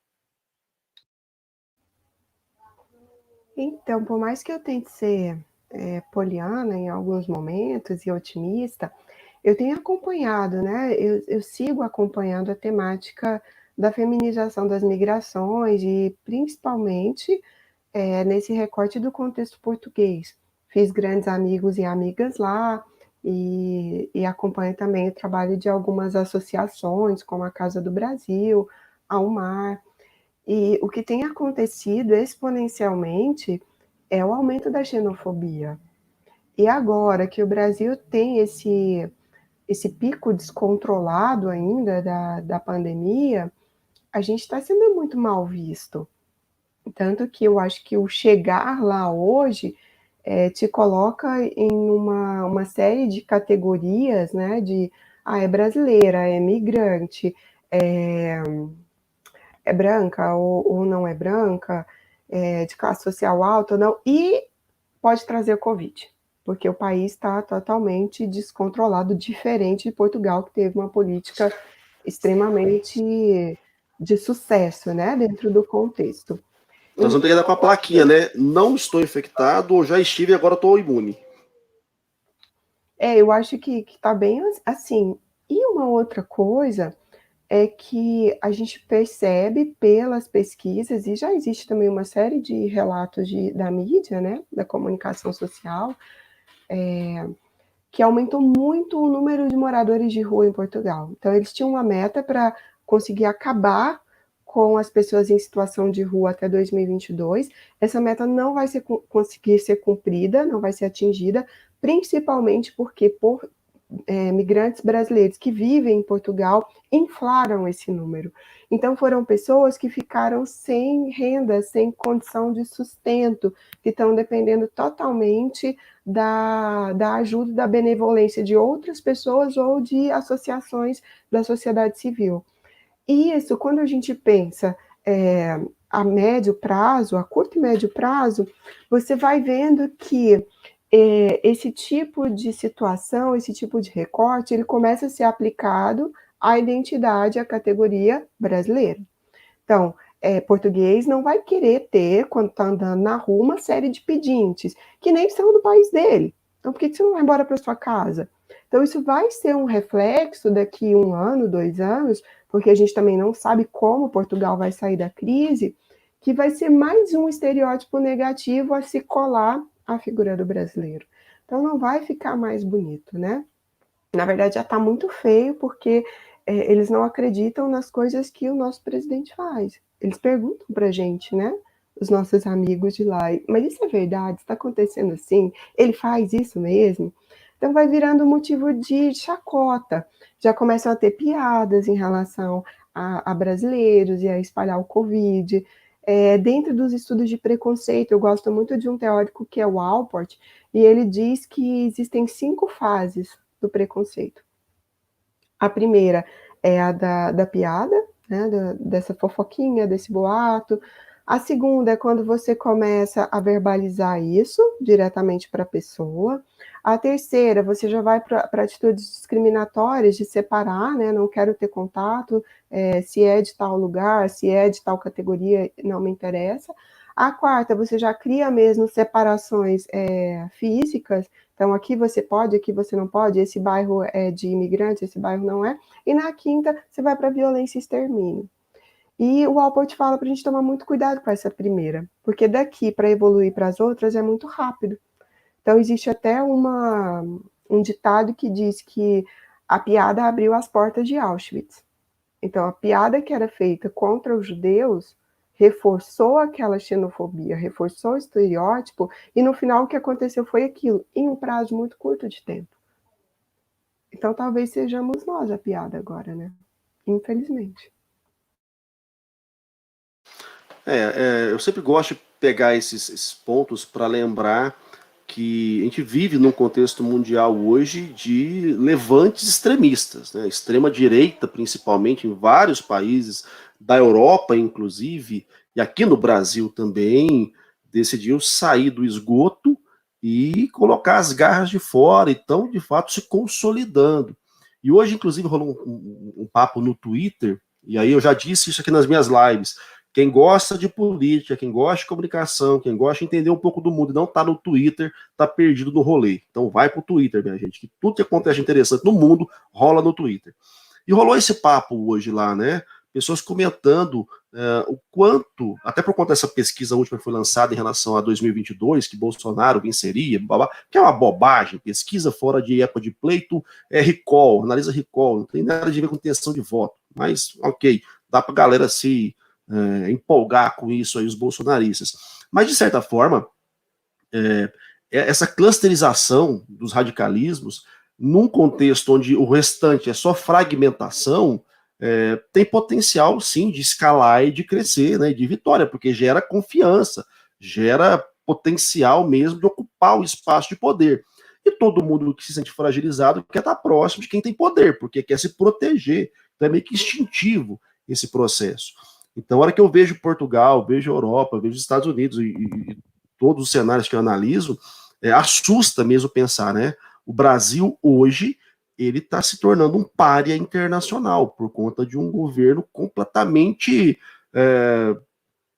Então, por mais que eu tente ser poliana em alguns momentos e otimista, eu tenho acompanhado, né? Eu sigo acompanhando a temática da feminização das migrações e principalmente nesse recorte do contexto português. Fiz grandes amigos e amigas lá e acompanho também o trabalho de algumas associações, como a Casa do Brasil, a UMAR. E o que tem acontecido exponencialmente é o aumento da xenofobia. E agora que o Brasil tem esse pico descontrolado ainda da pandemia, a gente está sendo muito mal visto. Tanto que eu acho que o chegar lá hoje te coloca em uma série de categorias, né? É brasileira, é migrante, é branca ou não é branca, de classe social alta ou não, e pode trazer o Covid, porque o país está totalmente descontrolado, diferente de Portugal, que teve uma política extremamente de sucesso, né, dentro do contexto. Nós vamos ter que dar com a plaquinha, né? Não estou infectado, ou já estive e agora estou imune. Eu acho que está bem assim. E uma outra coisa é que a gente percebe pelas pesquisas, e já existe também uma série de relatos da mídia, né, da comunicação social, que aumentou muito o número de moradores de rua em Portugal. Então, eles tinham uma meta para conseguir acabar com as pessoas em situação de rua até 2022. Essa meta não vai conseguir ser cumprida, não vai ser atingida, principalmente porque migrantes brasileiros que vivem em Portugal inflaram esse número. Então, foram pessoas que ficaram sem renda, sem condição de sustento, que estão dependendo totalmente da ajuda, da benevolência de outras pessoas ou de associações da sociedade civil. E isso, quando a gente pensa a médio prazo, a curto e médio prazo, você vai vendo que esse tipo de situação, esse tipo de recorte, ele começa a ser aplicado à identidade, à categoria brasileira. Então, português não vai querer ter, quando está andando na rua, uma série de pedintes, que nem são do país dele. Então, por que você não vai embora para sua casa? Então, isso vai ser um reflexo daqui 1 ano, 2 anos, porque a gente também não sabe como Portugal vai sair da crise, que vai ser mais um estereótipo negativo a se colar à figura do brasileiro. Então, não vai ficar mais bonito, né? Na verdade, já está muito feio, porque eles não acreditam nas coisas que o nosso presidente faz. Eles perguntam para a gente, né? Os nossos amigos de lá, mas isso é verdade? Está acontecendo assim? Ele faz isso mesmo? Então vai virando motivo de chacota. Já começam a ter piadas em relação a brasileiros e a espalhar o Covid. Dentro dos estudos de preconceito, eu gosto muito de um teórico que é o Alport, e ele diz que existem 5 fases do preconceito. A primeira é a da piada, né, dessa fofoquinha, desse boato. A segunda é quando você começa a verbalizar isso diretamente para a pessoa. A terceira, você já vai para atitudes discriminatórias de separar, né? Não quero ter contato, se é de tal lugar, se é de tal categoria, não me interessa. A quarta, você já cria mesmo separações físicas. Então, aqui você pode, aqui você não pode, esse bairro é de imigrantes, esse bairro não é. E na quinta, você vai para violência e extermínio. E o Alport fala para a gente tomar muito cuidado com essa primeira, porque daqui para evoluir para as outras é muito rápido. Então, existe até um ditado que diz que a piada abriu as portas de Auschwitz. Então, a piada que era feita contra os judeus reforçou aquela xenofobia, reforçou o estereótipo, e no final o que aconteceu foi aquilo, em um prazo muito curto de tempo. Então, talvez sejamos nós a piada agora, né? Infelizmente. Eu sempre gosto de pegar esses pontos para lembrar que a gente vive num contexto mundial hoje de levantes extremistas, né? Extrema-direita, principalmente, em vários países da Europa, inclusive, e aqui no Brasil também, decidiu sair do esgoto e colocar as garras de fora, e estão, de fato, se consolidando. E hoje, inclusive, rolou um papo no Twitter, e aí eu já disse isso aqui nas minhas lives. Quem gosta de política, quem gosta de comunicação, quem gosta de entender um pouco do mundo e não está no Twitter, está perdido no rolê. Então vai pro Twitter, minha gente, que tudo que acontece interessante no mundo rola no Twitter. E rolou esse papo hoje lá, né? Pessoas comentando o quanto, até por conta dessa pesquisa última que foi lançada em relação a 2022, que Bolsonaro venceria, que é uma bobagem, pesquisa fora de época de pleito, recall, analisa recall, não tem nada a ver com intenção de voto, mas ok, dá pra galera se empolgar com isso aí, os bolsonaristas. Mas, de certa forma, essa clusterização dos radicalismos, num contexto onde o restante é só fragmentação, tem potencial, sim, de escalar e de crescer, né, de vitória, porque gera confiança, gera potencial mesmo de ocupar o espaço de poder. E todo mundo que se sente fragilizado quer estar próximo de quem tem poder, porque quer se proteger. Então é meio que instintivo esse processo. Então, a hora que eu vejo Portugal, vejo Europa, vejo Estados Unidos e todos os cenários que eu analiso, assusta mesmo pensar, né? O Brasil hoje ele está se tornando um pária internacional por conta de um governo completamente,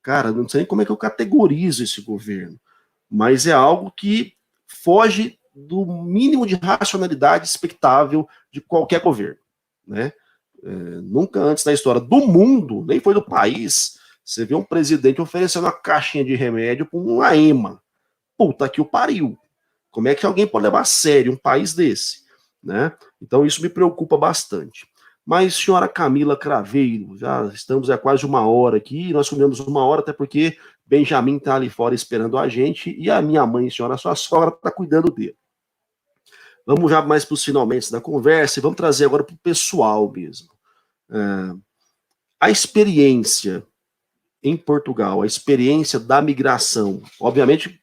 cara, não sei nem como é que eu categorizo esse governo, mas é algo que foge do mínimo de racionalidade expectável de qualquer governo, né? Nunca antes na história do mundo, nem foi do país, você vê um presidente oferecendo uma caixinha de remédio com uma EMA. Puta que o pariu. Como é que alguém pode levar a sério um país desse? Né? Então isso me preocupa bastante. Mas, senhora Camila Craveiro, já estamos há quase uma hora aqui, nós comemos uma hora, até porque Benjamin está ali fora esperando a gente, e a minha mãe, senhora, sua sogra, está cuidando dele. Vamos já mais para os finalmente da conversa, e vamos trazer agora para o pessoal mesmo. A experiência em Portugal, a experiência da migração, obviamente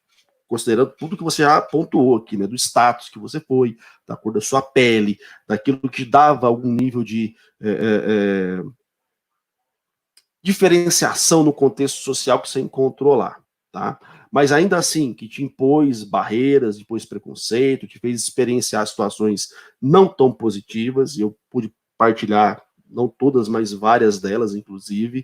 considerando tudo que você já pontuou aqui, né, do status que você foi, da cor da sua pele, daquilo que dava algum nível de diferenciação no contexto social que você encontrou lá, tá? Mas ainda assim, que te impôs barreiras, te impôs preconceito, te fez experienciar situações não tão positivas, e eu pude partilhar, não todas, mas várias delas, inclusive.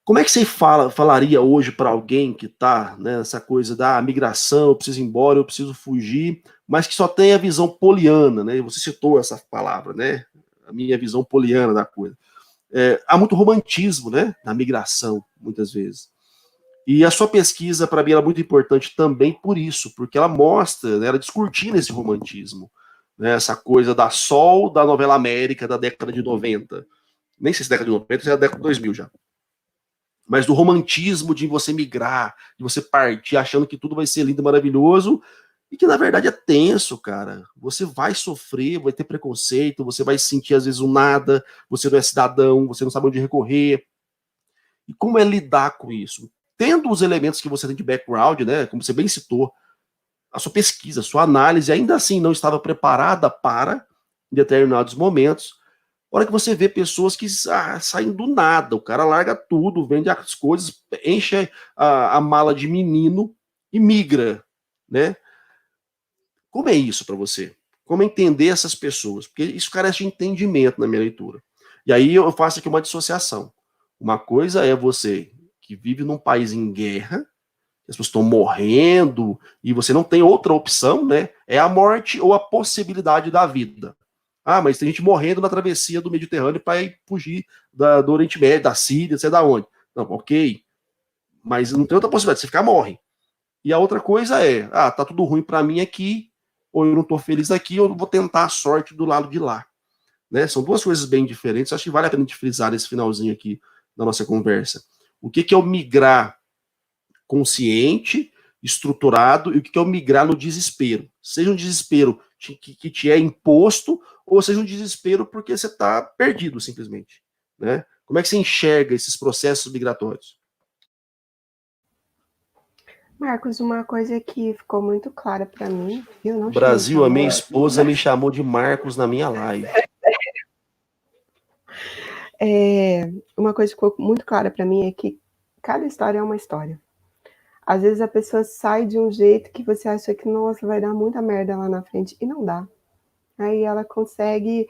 Como é que você falaria hoje para alguém que está nessa coisa da migração, eu preciso ir embora, eu preciso fugir, mas que só tem a visão poliana, né? Você citou essa palavra, né? A minha visão poliana da coisa. Há muito romantismo, né? Na migração, muitas vezes. E a sua pesquisa, para mim, ela é muito importante também por isso, porque ela mostra, né, ela descortina esse romantismo, né? Essa coisa da Sol, da novela América, da década de 90. Nem sei se década de 90, se é a década de 2000 já, mas do romantismo de você migrar, de você partir achando que tudo vai ser lindo e maravilhoso, e que na verdade é tenso, cara. Você vai sofrer, vai ter preconceito, você vai sentir às vezes um nada, você não é cidadão, você não sabe onde recorrer. E como é lidar com isso? Tendo os elementos que você tem de background, né, como você bem citou, a sua pesquisa, a sua análise, ainda assim não estava preparada para, em determinados momentos, a hora que você vê pessoas que saem do nada, o cara larga tudo, vende as coisas, enche a mala de menino e migra, né? Como é isso para você? Como entender essas pessoas? Porque isso carece de entendimento na minha leitura. E aí eu faço aqui uma dissociação. Uma coisa é você que vive num país em guerra, as pessoas estão morrendo e você não tem outra opção, né? É a morte ou a possibilidade da vida. Ah, mas tem gente morrendo na travessia do Mediterrâneo para fugir do Oriente Médio, da Síria, sei da onde. Não, ok. Mas não tem outra possibilidade, você ficar morre. E a outra coisa é, tá tudo ruim para mim aqui, ou eu não estou feliz aqui, ou eu vou tentar a sorte do lado de lá. Né? São duas coisas bem diferentes, acho que vale a pena de frisar esse finalzinho aqui da nossa conversa. O que é o migrar consciente, estruturado, e o que é o migrar no desespero. Seja um desespero que te é imposto, ou seja um desespero porque você está perdido, simplesmente. Né? Como é que você enxerga esses processos migratórios? Marcos, uma coisa que ficou muito clara para mim, eu não chamei de Brasil, a minha amor. esposa me chamou de Marcos na minha live. Uma coisa que ficou muito clara para mim é que cada história é uma história. Às vezes a pessoa sai de um jeito que você acha que, nossa, vai dar muita merda lá na frente, e não dá. Aí ela consegue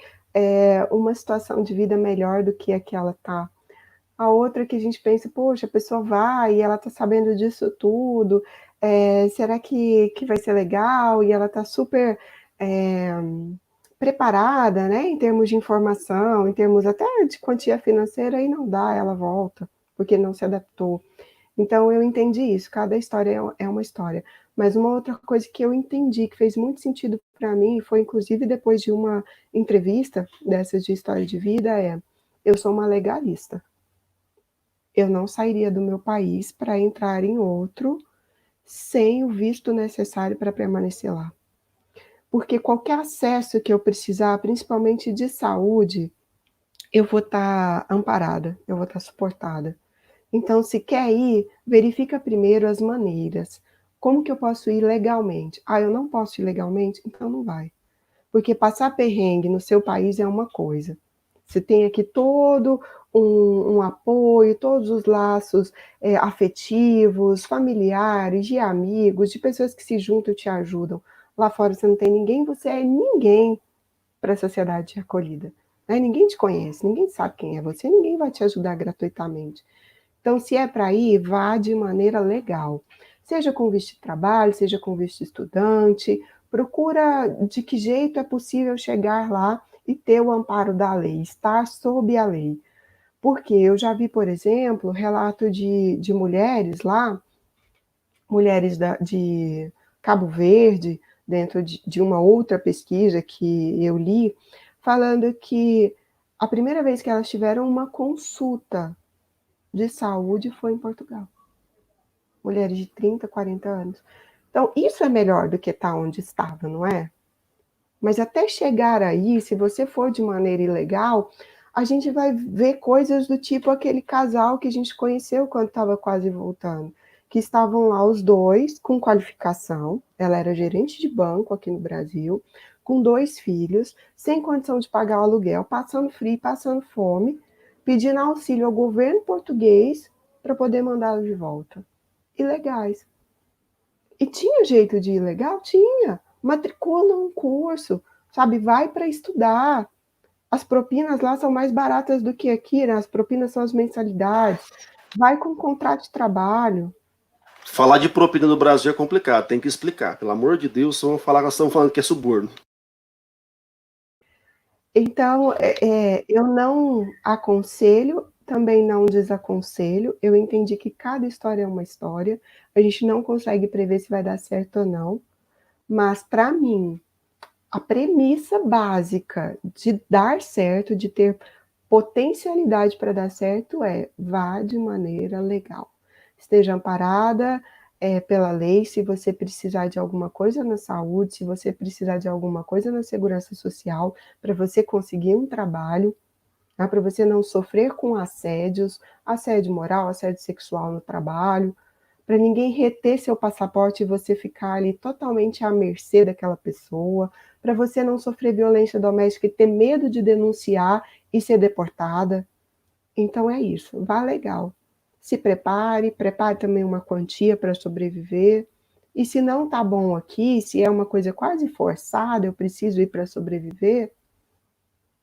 uma situação de vida melhor do que a que ela está. A outra que a gente pensa, poxa, a pessoa vai e ela está sabendo disso tudo, será que vai ser legal? E ela está super preparada, né, em termos de informação, em termos até de quantia financeira, e não dá, ela volta, porque não se adaptou. Então eu entendi isso, cada história é uma história. Mas uma outra coisa que eu entendi, que fez muito sentido para mim, foi inclusive depois de uma entrevista dessas de história de vida, eu sou uma legalista. Eu não sairia do meu país para entrar em outro sem o visto necessário para permanecer lá. Porque qualquer acesso que eu precisar, principalmente de saúde, eu vou estar amparada, eu vou estar suportada. Então, se quer ir, verifica primeiro as maneiras. Como que eu posso ir legalmente? Ah, eu não posso ir legalmente? Então não vai. Porque passar perrengue no seu país é uma coisa. Você tem aqui todo um apoio, todos os laços afetivos, familiares, de amigos, de pessoas que se juntam e te ajudam. Lá fora você não tem ninguém, você é ninguém para a sociedade acolhida. Né? Ninguém te conhece, ninguém sabe quem é você, ninguém vai te ajudar gratuitamente. Então, se é para ir, vá de maneira legal. Seja com visto de trabalho, seja com visto de estudante, procura de que jeito é possível chegar lá e ter o amparo da lei, estar sob a lei. Porque eu já vi, por exemplo, relato de mulheres lá, mulheres de Cabo Verde, dentro de uma outra pesquisa que eu li, falando que a primeira vez que elas tiveram uma consulta de saúde foi em Portugal. Mulheres de 30, 40 anos. Então, isso é melhor do que estar onde estava, não é? Mas até chegar aí, se você for de maneira ilegal, a gente vai ver coisas do tipo aquele casal que a gente conheceu quando estava quase voltando, que estavam lá os dois com qualificação, ela era gerente de banco aqui no Brasil, com 2 filhos, sem condição de pagar o aluguel, passando frio, passando fome, pedindo auxílio ao governo português para poder mandá-lo de volta. Ilegais. E tinha jeito de ir legal? Tinha. Matricula um curso, sabe? Vai para estudar. As propinas lá são mais baratas do que aqui, né? As propinas são as mensalidades. Vai com contrato de trabalho. Falar de propina no Brasil é complicado, tem que explicar. Pelo amor de Deus, vamos falar que nós estamos falando que é suborno. Então, eu não aconselho, também não desaconselho. Eu entendi que cada história é uma história. A gente não consegue prever se vai dar certo ou não. Mas, para mim, a premissa básica de dar certo, de ter potencialidade para dar certo é vá de maneira legal. Esteja amparada pela lei, se você precisar de alguma coisa na saúde, se você precisar de alguma coisa na segurança social, para você conseguir um trabalho, tá? Para você não sofrer com assédios, assédio moral, assédio sexual no trabalho, para ninguém reter seu passaporte e você ficar ali totalmente à mercê daquela pessoa, para você não sofrer violência doméstica e ter medo de denunciar e ser deportada. Então é isso, vá legal. Se prepare, prepare também uma quantia para sobreviver. E se não tá bom aqui, se é uma coisa quase forçada, eu preciso ir para sobreviver,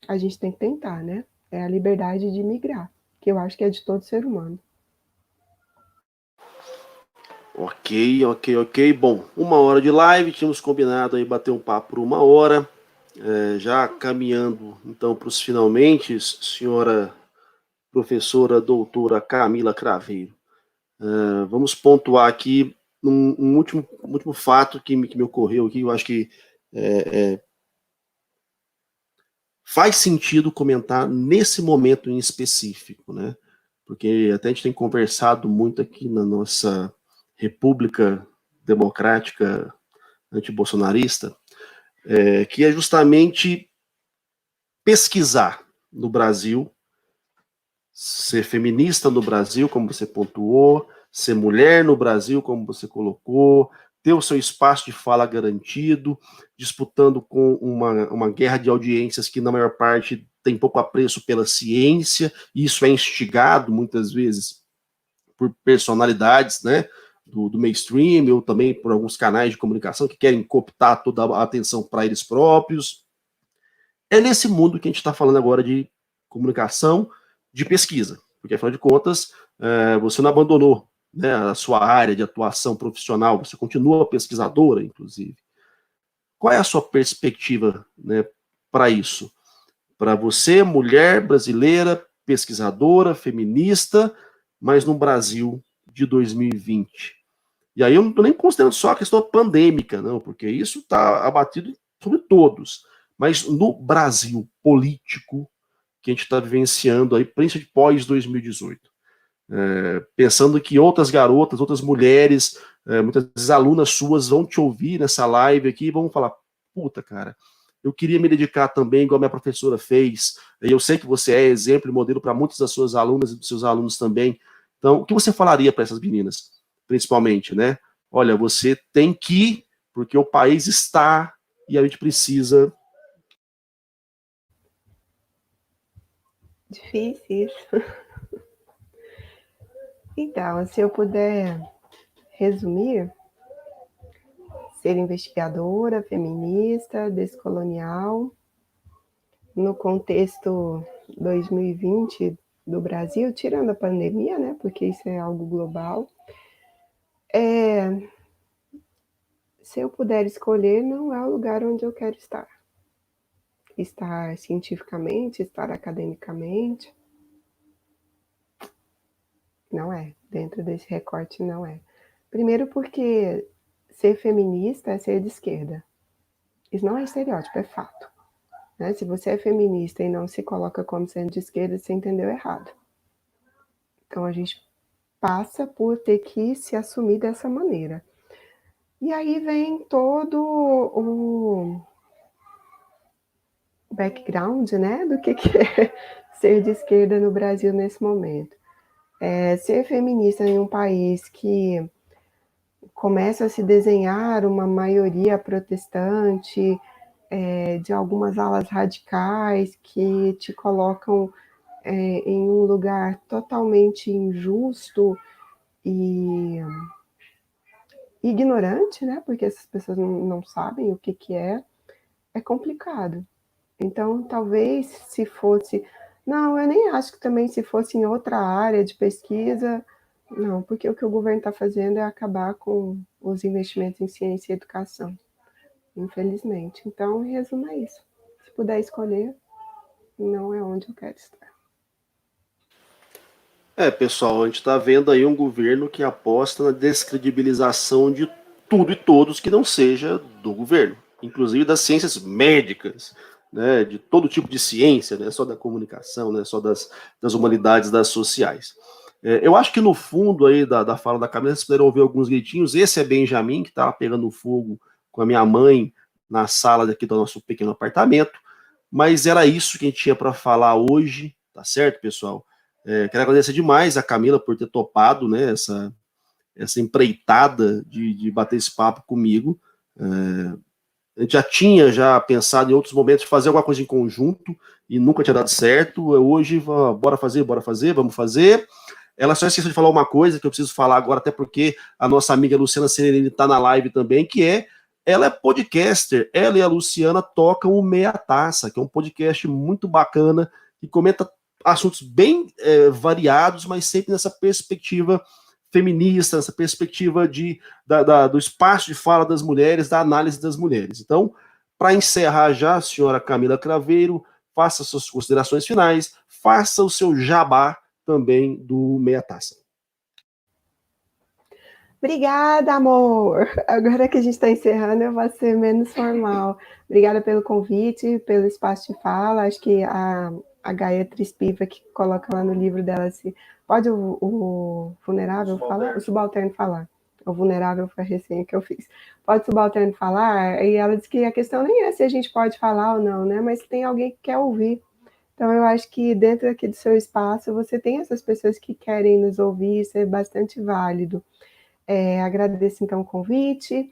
a gente tem que tentar, né? É a liberdade de migrar, que eu acho que é de todo ser humano. Ok, ok, ok. Bom, 1 hora de live, tínhamos combinado aí bater um papo por 1 hora. Já caminhando então para os finalmente, senhora professora doutora Camila Craveiro. Vamos pontuar aqui um último fato que me ocorreu aqui, eu acho que faz sentido comentar nesse momento em específico, né? Porque até a gente tem conversado muito aqui na nossa República Democrática Antibolsonarista, que é justamente pesquisar no Brasil, ser feminista no Brasil, como você pontuou, ser mulher no Brasil, como você colocou, ter o seu espaço de fala garantido, disputando com uma guerra de audiências que, na maior parte, tem pouco apreço pela ciência, e isso é instigado, muitas vezes, por personalidades, né, do mainstream, ou também por alguns canais de comunicação que querem cooptar toda a atenção para eles próprios. É nesse mundo que a gente está falando agora de comunicação, de pesquisa, porque afinal de contas, você não abandonou, né, a sua área de atuação profissional, você continua pesquisadora, inclusive. Qual é a sua perspectiva, né, para isso? Para você, mulher brasileira, pesquisadora, feminista, mas no Brasil de 2020. E aí eu não estou nem considerando só a questão pandêmica, não, porque isso está abatido sobre todos. Mas no Brasil político, que a gente está vivenciando aí, principalmente pós 2018. Pensando que outras garotas, outras mulheres muitas vezes alunas suas vão te ouvir nessa live aqui e vão falar, puta, cara, eu queria me dedicar também, igual a minha professora fez. Eu sei que você é exemplo e modelo para muitas das suas alunas e dos seus alunos também. Então, o que você falaria para essas meninas, principalmente, né? Olha, você tem que ir, porque o país está e a gente precisa. Difícil isso. Então, se eu puder resumir, ser investigadora, feminista, descolonial, no contexto 2020 do Brasil, tirando a pandemia, né, porque isso é algo global, se eu puder escolher, não é o lugar onde eu quero estar. Estar cientificamente, estar academicamente, não é. Dentro desse recorte, não é. Primeiro porque ser feminista é ser de esquerda. Isso não é estereótipo, é fato. Né? Se você é feminista e não se coloca como sendo de esquerda, você entendeu errado. Então a gente passa por ter que se assumir dessa maneira. E aí vem todo o background, né, do que é ser de esquerda no Brasil nesse momento. Ser feminista em um país que começa a se desenhar uma maioria protestante, de algumas alas radicais que te colocam em um lugar totalmente injusto e ignorante, né? Porque essas pessoas não sabem o que é complicado. Então, talvez se fosse... Não, eu nem acho que também se fosse em outra área de pesquisa, não, porque o que o governo está fazendo é acabar com os investimentos em ciência e educação, infelizmente. Então, em resumo, é isso. Se puder escolher, não é onde eu quero estar. Pessoal, a gente está vendo aí um governo que aposta na descredibilização de tudo e todos que não seja do governo, inclusive das ciências médicas, né, de todo tipo de ciência, não é só da comunicação, não é só das humanidades, das sociais. Eu acho que no fundo aí da fala da Camila, vocês puderam ouvir alguns gritinhos. Esse é Benjamin, que estava pegando fogo com a minha mãe na sala daqui do nosso pequeno apartamento, mas era isso que a gente tinha para falar hoje, tá certo, pessoal? Quero agradecer demais a Camila por ter topado, né, essa empreitada de bater esse papo comigo. A gente já tinha pensado em outros momentos de fazer alguma coisa em conjunto e nunca tinha dado certo. Hoje, bora fazer, vamos fazer. Ela só esqueceu de falar uma coisa que eu preciso falar agora, até porque a nossa amiga Luciana Serenini está na live também, que ela é podcaster. Ela e a Luciana tocam o Meia Taça, que é um podcast muito bacana, que comenta assuntos bem variados, mas sempre nessa perspectiva feminista, nessa perspectiva do espaço de fala das mulheres, da análise das mulheres. Então, para encerrar já, a senhora Camila Craveiro, faça suas considerações finais, faça o seu jabá também do Meia Taça. Obrigada, amor! Agora que a gente está encerrando, eu vou ser menos formal. Obrigada pelo convite, pelo espaço de fala. Acho que a Gaia Trispiva, que coloca lá no livro dela, pode o vulnerável falar? O subalterno falar. O vulnerável foi a resenha que eu fiz. Pode o subalterno falar? E ela diz que a questão nem é se a gente pode falar ou não, né? Mas tem alguém que quer ouvir. Então, eu acho que dentro aqui do seu espaço, você tem essas pessoas que querem nos ouvir, isso é bastante válido. Agradeço, então, o convite,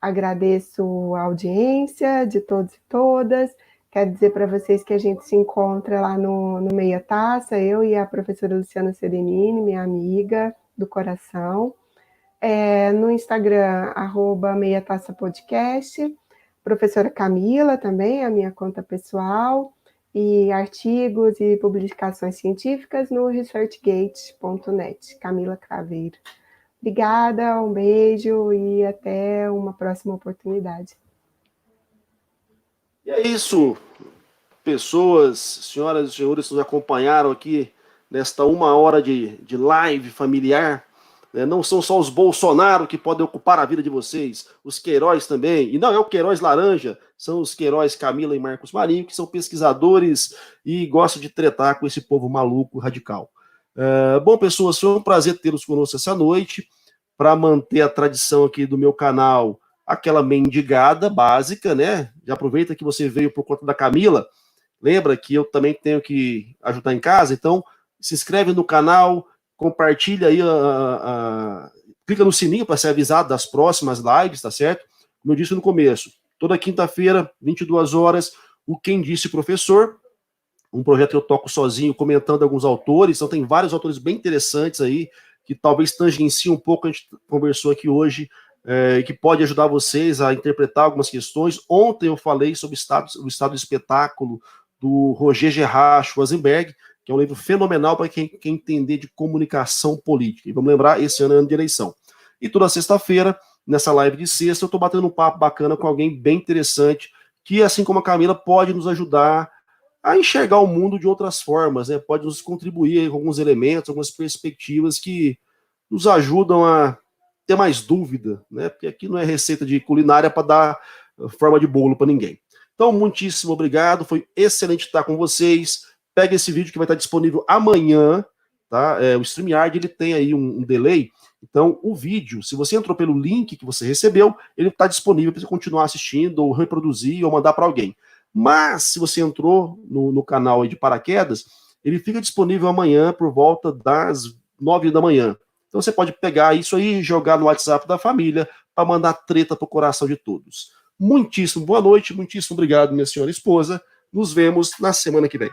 agradeço a audiência de todos e todas. Quero dizer para vocês que a gente se encontra lá no Meia Taça, eu e a professora Luciana Serenini, minha amiga do coração. No Instagram, @Meia Taça Podcast. Professora Camila também, a minha conta pessoal. E artigos e publicações científicas no researchgate.net. Camila Craveiro. Obrigada, um beijo e até uma próxima oportunidade. E é isso, pessoas, senhoras e senhores que nos acompanharam aqui nesta 1 hora de live familiar. Não são só os Bolsonaro que podem ocupar a vida de vocês, os Queiroz também, e não é o Queiroz laranja, são os Queiroz Camila e Marcos Marinho, que são pesquisadores e gostam de tretar com esse povo maluco radical. Bom, pessoas, foi um prazer tê-los conosco essa noite. para manter a tradição aqui do meu canal, aquela mendigada básica, né? Já aproveita que você veio por conta da Camila. Lembra que eu também tenho que ajudar em casa, então se inscreve no canal, compartilha aí, clica no sininho para ser avisado das próximas lives, tá certo? Como eu disse no começo, toda quinta-feira, 22 horas, o Quem Disse Professor, um projeto que eu toco sozinho, comentando alguns autores, então tem vários autores bem interessantes aí, que talvez tangenciem um pouco, a gente conversou aqui hoje, que pode ajudar vocês a interpretar algumas questões. Ontem eu falei sobre o estado do espetáculo do Roger Gerard Schwarzenberg, que é um livro fenomenal para quem quer entender de comunicação política. E vamos lembrar, esse ano é ano de eleição. E toda sexta-feira, nessa live de sexta, eu estou batendo um papo bacana com alguém bem interessante, que, assim como a Camila, pode nos ajudar a enxergar o mundo de outras formas, né? Pode nos contribuir com alguns elementos, algumas perspectivas que nos ajudam a ter mais dúvida, né? Porque aqui não é receita de culinária para dar forma de bolo para ninguém. Então, muitíssimo obrigado, foi excelente estar com vocês. Pega esse vídeo que vai estar disponível amanhã, tá? O StreamYard, ele tem aí um delay, então o vídeo, se você entrou pelo link que você recebeu, ele está disponível para você continuar assistindo, ou reproduzir, ou mandar para alguém. Mas, se você entrou no canal aí de paraquedas, ele fica disponível amanhã por volta das 9 da manhã. Então você pode pegar isso aí e jogar no WhatsApp da família para mandar treta pro coração de todos. Muitíssimo boa noite, muitíssimo obrigado, minha senhora esposa. Nos vemos na semana que vem.